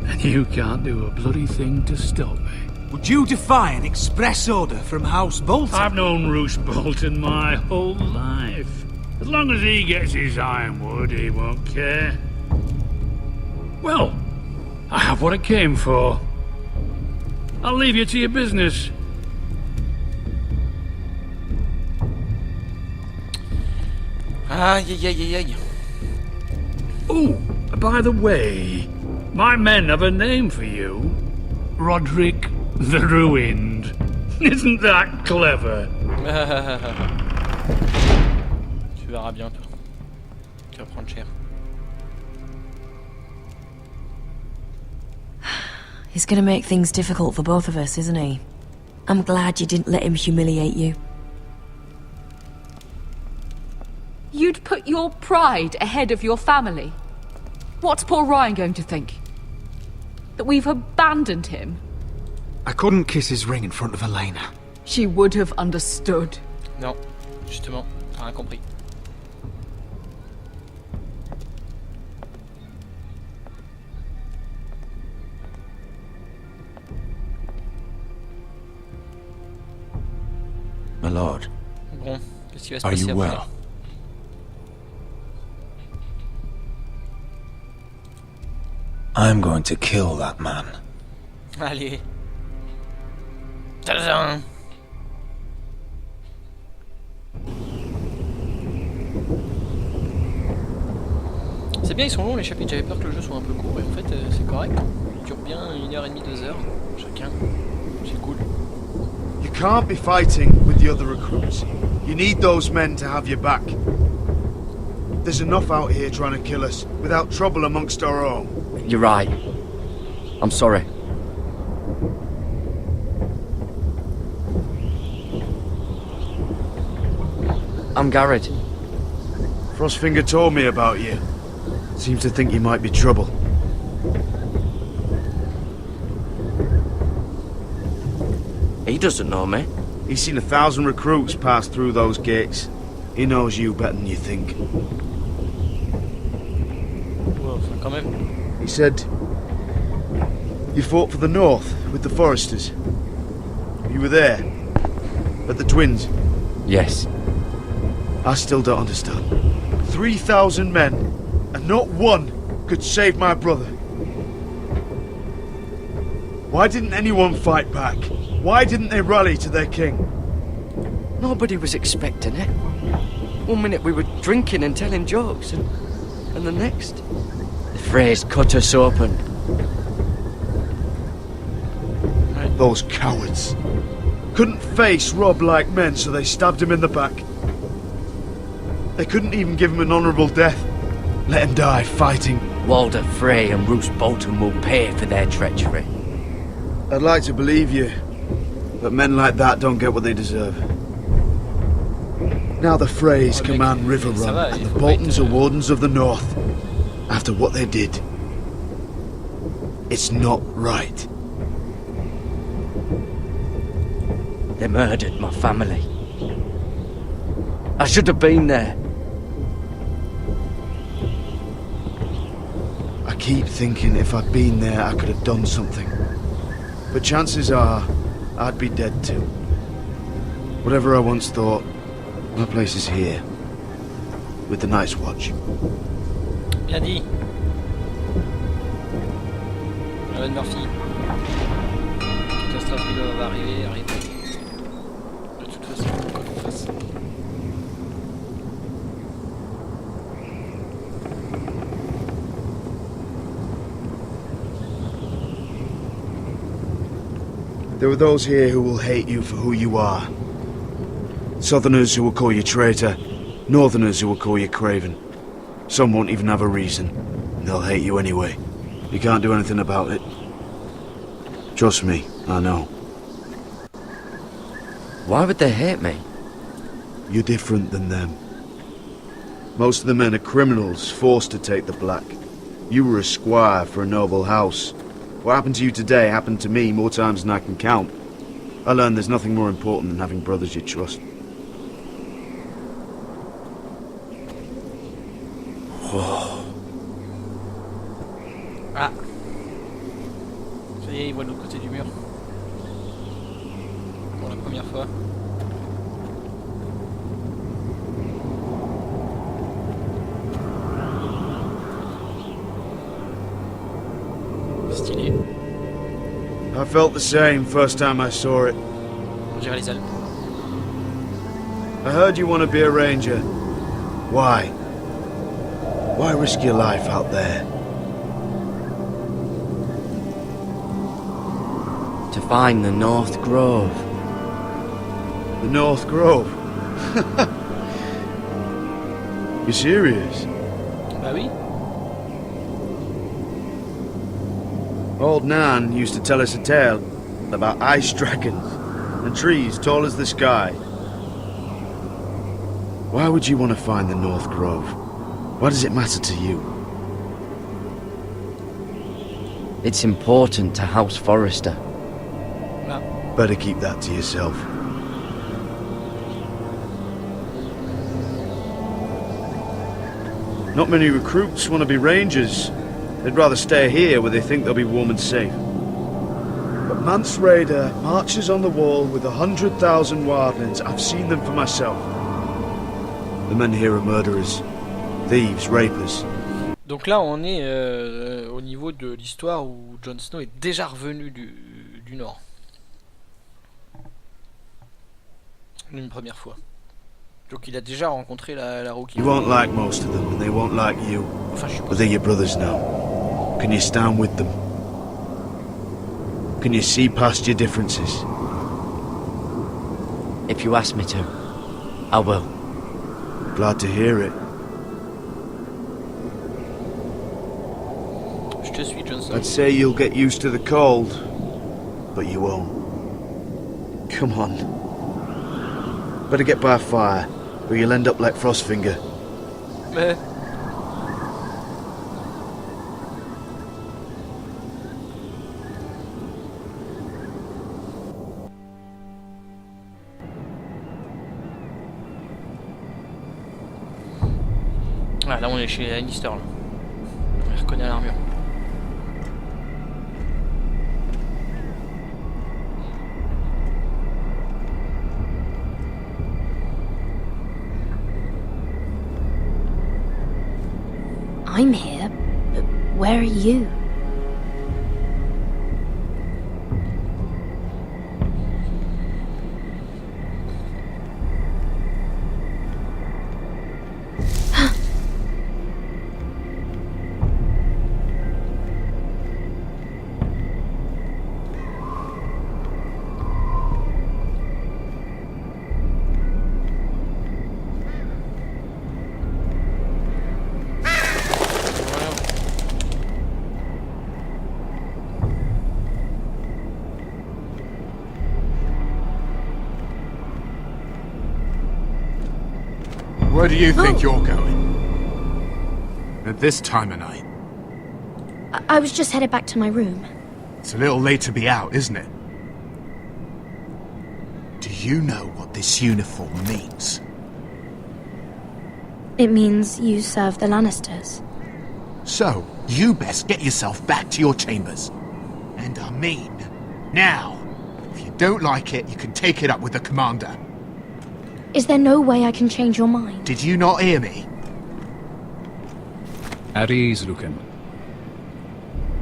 And you can't do a bloody thing to stop me. Would you defy an express order from House Bolton? I've known Roose Bolton my whole life. As long as he gets his ironwood, he won't care. Well, I have what I came for. I'll leave you to your business. Aïe. Oh, by the way, my men have a name for you. Roderick the Ruined. Isn't that clever? Tu verras bientôt. Tu vas prendre cher. He's gonna make things difficult for both of us, isn't he? I'm glad you didn't let him humiliate you. You'd put your pride ahead of your family. What's poor Ryan going to think? That we've abandoned him? I couldn't kiss his ring in front of Elena. She would have understood. Non, justement, t'as rien compris. My lord. Bon, qu'est-ce qui va se Are passer you après? well? I'm going to kill that man. Allez. Tadadam. C'est bien, ils sont longs les chapitres, j'avais peur que le jeu soit un peu court et en fait c'est correct. Il dure bien 1h30, 2 heures chacun. C'est cool. You can't be fighting with the other recruits. You need those men to have your back. There's enough out here trying to kill us, without trouble amongst our own. You're right. I'm sorry. I'm Garrett. Frostfinger told me about you. Seems to think you might be trouble. He doesn't know me. He's seen 1,000 recruits pass through those gates. He knows you better than you think. Wow, quand même. He said you fought for the North with the Foresters. You were there at the Twins. Yes. I still don't understand. 3,000 men, and not one could save my brother. Why didn't anyone fight back? Why didn't they rally to their king? Nobody was expecting it. One minute we were drinking and telling jokes, and the next, the phrase cut us open. Those cowards. Couldn't face Rob like men, so they stabbed him in the back. They couldn't even give him an honourable death. Let him die fighting. Walder Frey and Roose Bolton will pay for their treachery. I'd like to believe you, but men like that don't get what they deserve. Now the Freys command River Run, and the Boltons are Wardens of the North. After what they did, it's not right. They murdered my family. I should have been there. I keep thinking if I'd been there, I could have done something. But chances are, I'd be dead too. Whatever I once thought, my place is here. With the Night's Watch. Bien dit. Evan Murphy. Catastrophe va arriver. De toute façon, quoi qu'on fasse. There are those here who will hate you for who you are. Southerners who will call you traitor. Northerners who will call you craven. Some won't even have a reason. And they'll hate you anyway. You can't do anything about it. Trust me, I know. Why would they hate me? You're different than them. Most of the men are criminals, forced to take the black. You were a squire for a noble house. What happened to you today happened to me more times than I can count. I learned there's nothing more important than having brothers you trust. Ah. Ça y est, il voit de l'autre côté du mur. Pour la première fois. Stylé. I felt the same first time I saw it. On dirait les Alpes. I heard you want to be a ranger. Why? Why risk your life out there? To find the North Grove. The North Grove? You serious? Bah oui. Old Nan used to tell us a tale about ice dragons and trees tall as the sky. Why would you want to find the North Grove? Why does it matter to you? It's important to House Forrester. No. Better keep that to yourself. Not many recruits want to be rangers. They'd rather stay here where they think they'll be warm and safe. But Mance Raider marches on the wall with 100,000 wildlings. I've seen them for myself. The men here are murderers, thieves, rapers. Donc là, on est au niveau de l'histoire où Jon Snow est déjà revenu du Nord. Une première fois. Donc il a déjà rencontré la Rookie. You won't like most of them, and they won't like you. Enfin, je But they're your brothers now. Can you stand with them? Can you see past your differences? If you ask me to, I will. Glad to hear it. Je te suis, Jon Snow. I'd say you'll get used to the cold, but you won't. Come on. Better get by a fire, or you'll end up like Frostfinger. Mais... Ah, là on est chez Lannister là. On les reconnaît à l'armure. I'm here, but where are you? Where do you think you're going? At this time of night? I was just headed back to my room. It's a little late to be out, isn't it? Do you know what this uniform means? It means you serve the Lannisters. So, you best get yourself back to your chambers. And I mean, now. If you don't like it, you can take it up with the commander. Is there no way I can change your mind? Did you not hear me? At ease, Lucan.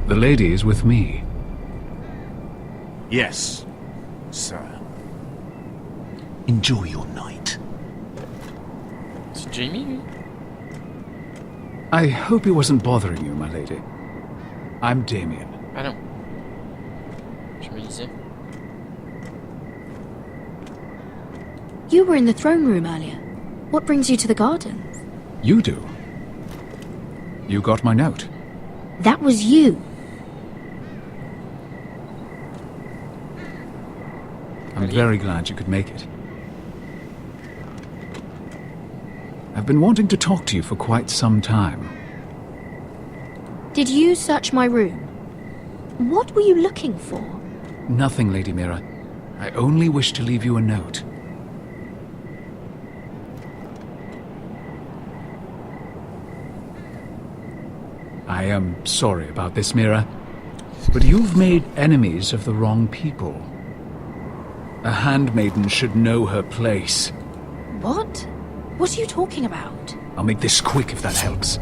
The lady is with me. Yes, sir. Enjoy your night. C'est Jamie, lui? I hope he wasn't bothering you, my lady. I'm Damien. Ah non. Je me disais. You were in the throne room earlier. What brings you to the gardens? You do. You got my note. That was you. I'm very glad you could make it. I've been wanting to talk to you for quite some time. Did you search my room? What were you looking for? Nothing, Lady Mira. I only wish to leave you a note. I am sorry about this, Mira, but you've made enemies of the wrong people. A handmaiden should know her place. What? What are you talking about? I'll make this quick if that helps.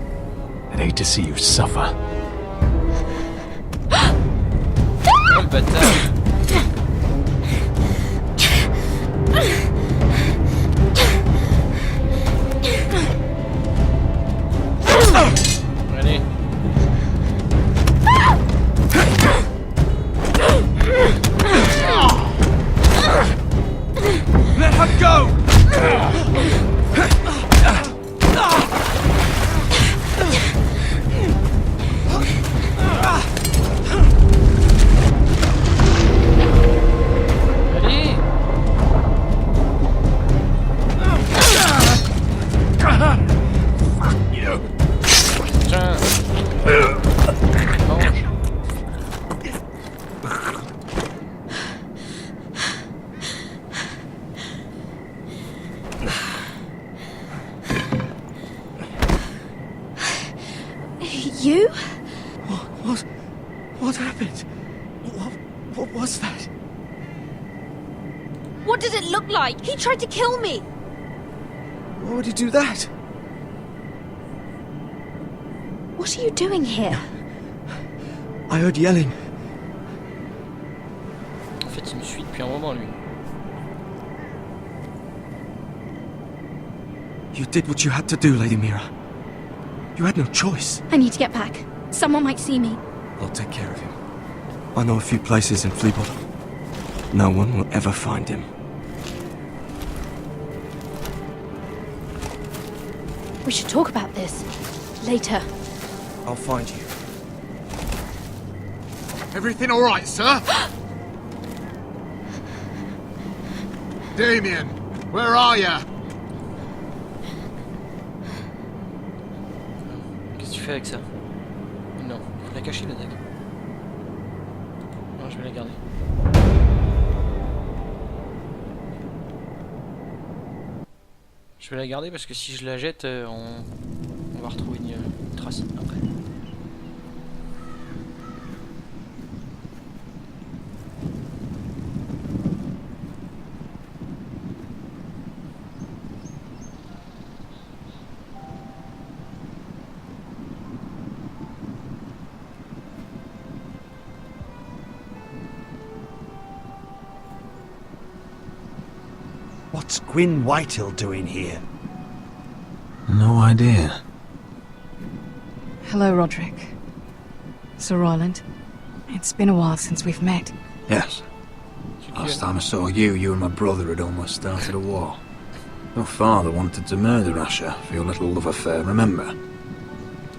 I'd hate to see you suffer. Oh le bâtard. Allez. Let her go! You? What happened? What was that? What did it look like? He tried to kill me! Why would he do that? What are you doing here? I heard yelling. En fait, il me suit depuis un moment, lui. You did what you had to do, Lady Mira. You had no choice. I need to get back. Someone might see me. I'll take care of him. I know a few places in Fleabottom. No one will ever find him. We should talk about this. Later. I'll find you. Everything all right, sir? Damien, where are you? Qu'est-ce que tu fais avec ça? Non, faut la cacher la dague. Non, je vais la garder. Je vais la garder parce que si je la jette, on va retrouver une trace après. What's Gwyn Whitehill doing here? No idea. Hello, Roderick. Sir Roland. It's been a while since we've met. Yes. Last time I saw you, you and my brother had almost started a war. Your father wanted to murder Asher for your little love affair, remember?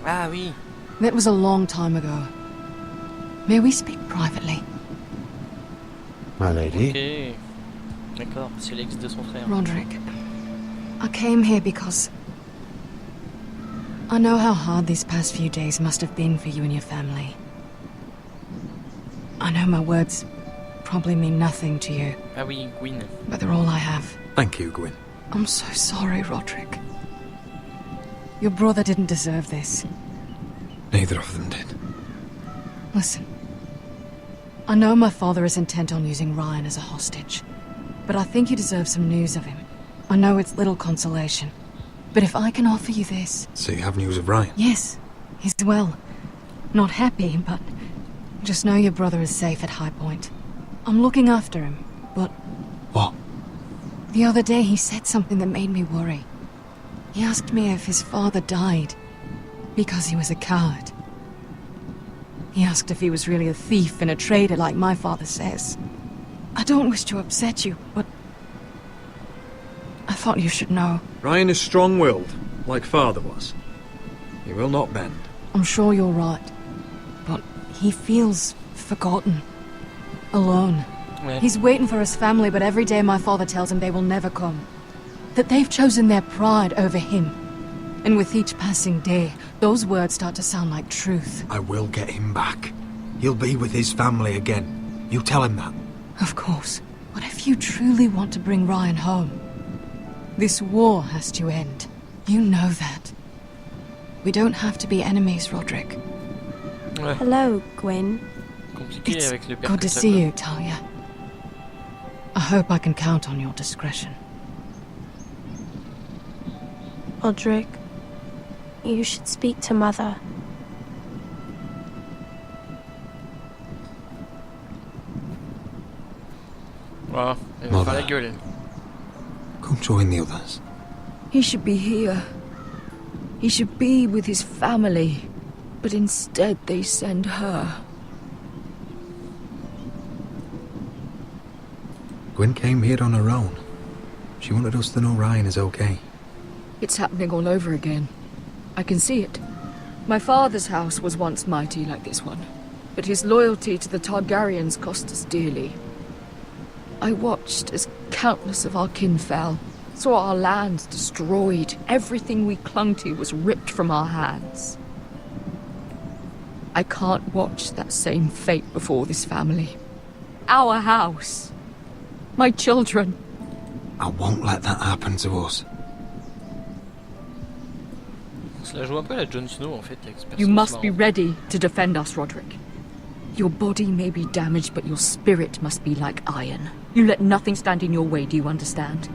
Ah oui. That was a long time ago. May we speak privately? My lady? Ok. D'accord, c'est l'ex de son frère. Roderick, I came here because I know how hard these past few days must have been for you and your family. I know my words probably mean nothing to you. Ah oui, Gwyn. But they're all I have. Thank you, Gwyn. I'm so sorry, Roderick. Your brother didn't deserve this. Neither of them did. Listen. I know my father is intent on using Ryan as a hostage, but I think you deserve some news of him. I know it's little consolation, but if I can offer you this... So you have news of Ryan? Yes, he's well. Not happy, but just know your brother is safe at High Point. I'm looking after him, but... What? The other day he said something that made me worry. He asked me if his father died because he was a coward. He asked if he was really a thief and a traitor like my father says. I don't wish to upset you, but I thought you should know. Ryan is strong-willed, like father was. He will not bend. I'm sure you're right, but he feels forgotten. Alone. Ouais. He's waiting for his family, but every day my father tells him they will never come. That they've chosen their pride over him. And with each passing day, those words start to sound like truth. I will get him back. He'll be with his family again. You tell him that. Of course. But if you truly want to bring Ryan home, this war has to end. You know that. We don't have to be enemies, Roderick. Ouais. Hello, Gwyn. Compliqué It's avec le père good que to ça see donne. you, Talia. I hope I can count on your discretion. Roderick, you should speak to Mother. Voilà, elle va faire la gueule. Elle. Come join the others. He should be here. He should be with his family. But instead they send her. Gwyn came here on her own. She wanted us to know Ryan is okay. It's happening all over again. I can see it. My father's house was once mighty like this one, but his loyalty to the Targaryens cost us dearly. I watched as countless of our kin fell, saw our lands destroyed, everything we clung to was ripped from our hands. I can't watch that same fate before this family. Our house. My children. I won't let that happen to us. On se la joue un peu à la Jon Snow en fait avec ce You personnage must be marrant. ready to defend us, Roderick. Your body may be damaged, but your spirit must be like iron. You let nothing stand in your way, do you understand?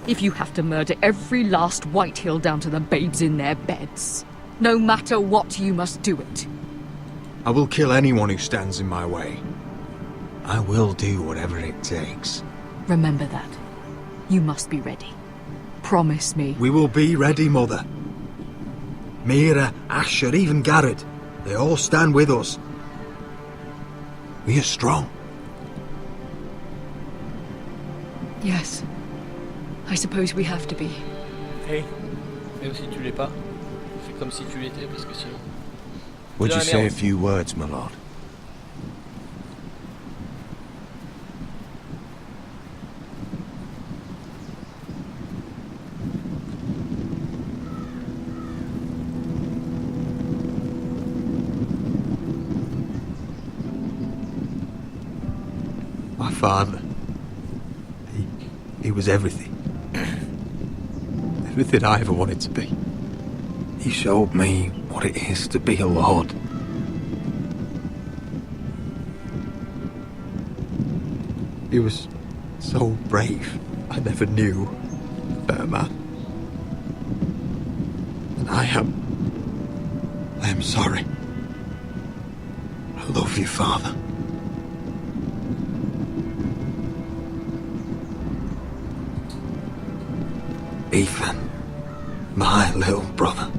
If you have to murder every last Whitehill down to the babes in their beds, no matter what, you must do it. I will kill anyone who stands in my way. I will do whatever it takes. Remember that. You must be ready. Promise me. We will be ready, Mother. Mira, Asher, even Garrett. They all stand with us. We are strong. Yes. I suppose we have to be. Hey, même si tu l'es pas, fais comme si tu l'étais parce que sinon. Would Dans you la say a merde. few words, my lord? My father. He was everything. Everything I ever wanted to be. He showed me what it is to be a lord. He was so brave. I never knew a better man. And I am sorry. I love you, Father. Ethan, my little brother.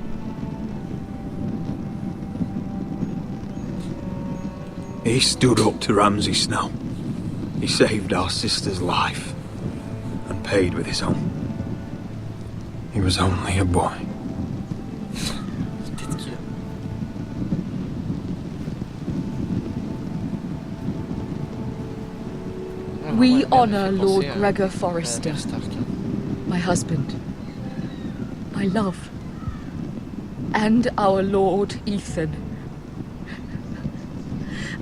He stood up to Ramsay Snow. He saved our sister's life and paid with his own. He was only a boy. We honor Lord Gregor Forrester, my husband, my love. and our Lord Ethan.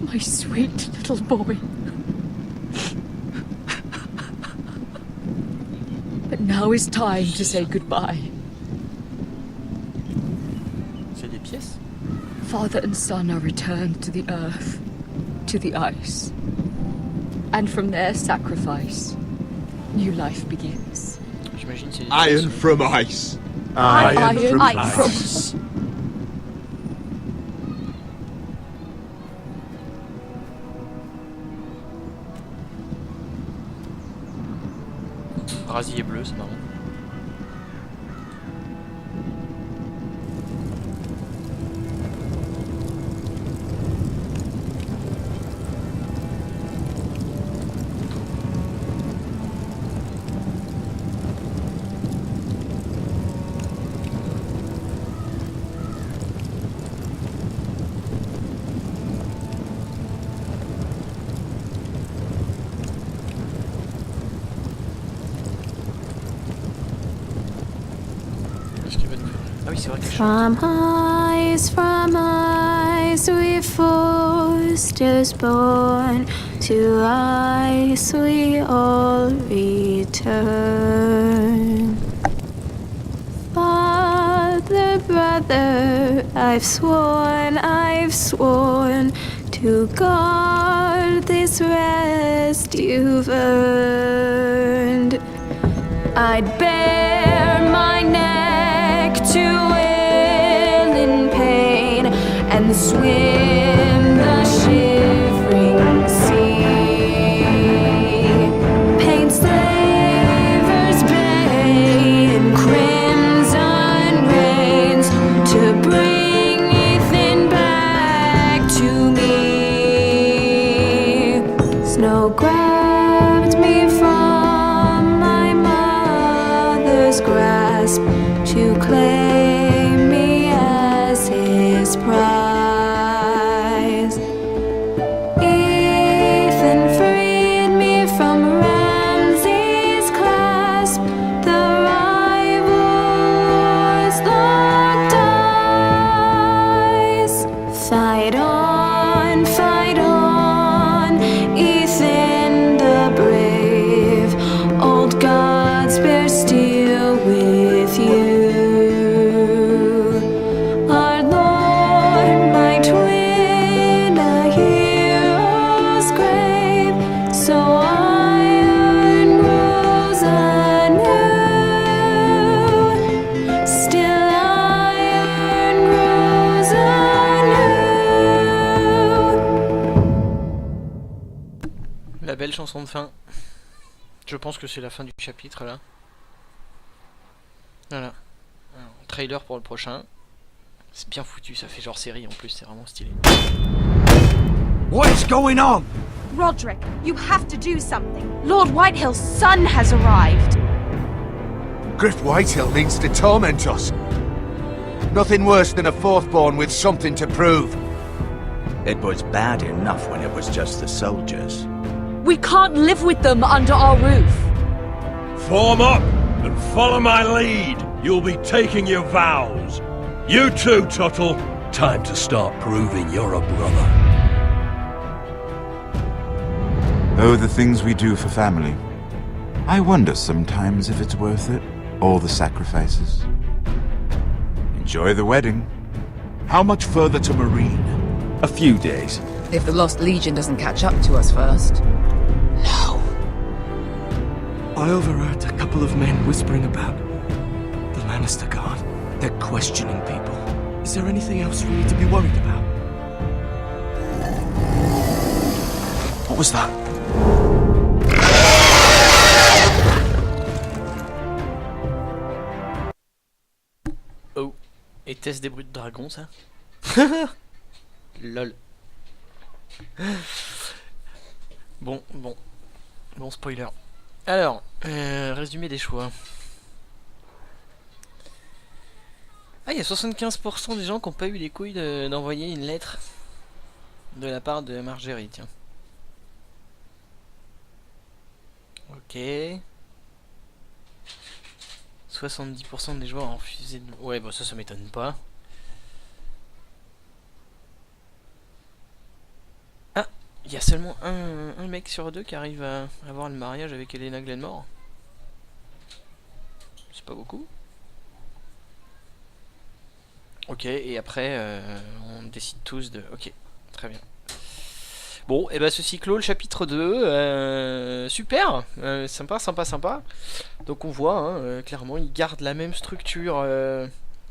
My sweet little boy. But now is time to say goodbye. C'est des pièces? Father and son are returned to the earth, to the ice. And from their sacrifice, new life begins. J'imagine c'est des Iron pièces. from ice. Iron from ice. ice. Brasier bleu, c'est marrant. Ah oui, c'est vrai que From ice we foresters born, to ice we all return. Father, brother, I've sworn to guard this rest you've earned. I'd bare my neck to will in pain and swim the shivering sea. Paint slavers bay in crimson rains to bring Ethan back to me. Snow grabbed me from my mother's grasp to claim me as his prize. Ethan freed me from Ramsay's clasp. The rivals locked eyes. Fight on, Ethan the brave. Old gods bear steel with you. Our Lord, my twin, a hero's grave. So iron rose anew. Still iron rose anew. La belle chanson de fin. Je pense que c'est la fin du chapitre là. Voilà. Alors, trailer pour le prochain. C'est bien foutu, ça fait genre série en plus, c'est vraiment stylé. What is going on? Roderick, you have to do something. Lord Whitehill's son has arrived. Griff Whitehill means to torment us. Nothing worse than a fourthborn with something to prove. It was bad enough when it was just the soldiers. We can't live with them under our roof. Form up and follow my lead. You'll be taking your vows. You too, Tuttle. Time to start proving you're a brother. Oh, the things we do for family. I wonder sometimes if it's worth it, all the sacrifices. Enjoy the wedding. How much further to Marine? A few days. If the Lost Legion doesn't catch up to us first. I overheard a couple of men whispering about the Lannister Guard. They're questioning people. Is there anything else we need to be worried about? What was that? Oh, était-ce des bruits de dragon ça? Lol. Bon spoiler. Alors, résumé des choix. Ah, il y a 75% des gens qui n'ont pas eu les couilles d'envoyer une lettre de la part de Marjorie, tiens. Ok. 70% des joueurs ont refusé de... Ouais, bon ça m'étonne pas. il y a seulement un mec sur deux qui arrive à avoir le mariage avec Elena Glenmore. C'est pas beaucoup. Ok, et après, on décide tous de... Ok, très bien. Bon, et bah ceci clôt le chapitre 2. Super, sympa, sympa, sympa. Donc on voit, hein, clairement, il garde la même structure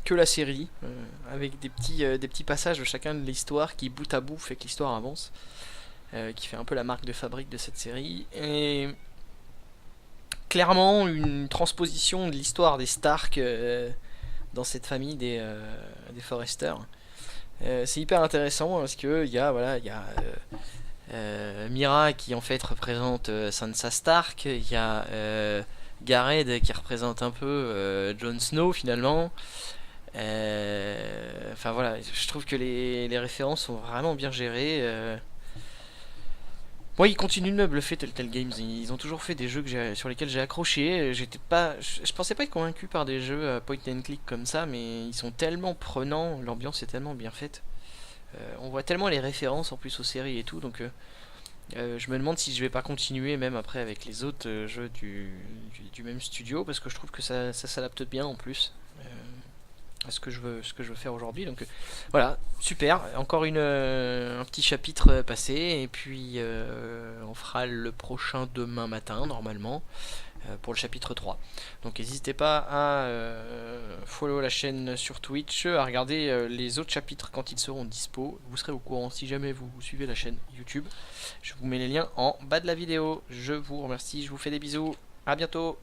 que la série, avec des petits passages de chacun de l'histoire qui, bout à bout, fait que l'histoire avance. Qui fait un peu la marque de fabrique de cette série. Et clairement, une transposition de l'histoire des Stark dans cette famille des Forrester. C'est hyper intéressant parce que il y a Mira qui en fait représente Sansa Stark, il y a Gareth qui représente un peu Jon Snow finalement. Enfin voilà, je trouve que les références sont vraiment bien gérées. Bon, ils continuent de me bluffer Telltale Games. Ils ont toujours fait des jeux sur lesquels j'ai accroché. Je pensais pas être convaincu par des jeux point and click comme ça, mais ils sont tellement prenants, l'ambiance est tellement bien faite. On voit tellement les références en plus aux séries et tout, donc je me demande si je vais pas continuer même après avec les autres jeux du même studio, parce que je trouve que ça s'adapte bien en plus à ce que je veux faire aujourd'hui. Donc voilà, super, encore un petit chapitre passé, et puis on fera le prochain demain matin normalement pour le chapitre 3. Donc n'hésitez pas à follow la chaîne sur Twitch, à regarder les autres chapitres quand ils seront dispo. Vous serez au courant si jamais vous suivez la chaîne YouTube. Je vous mets les liens en bas de la vidéo. Je vous remercie, je vous fais des bisous, à bientôt.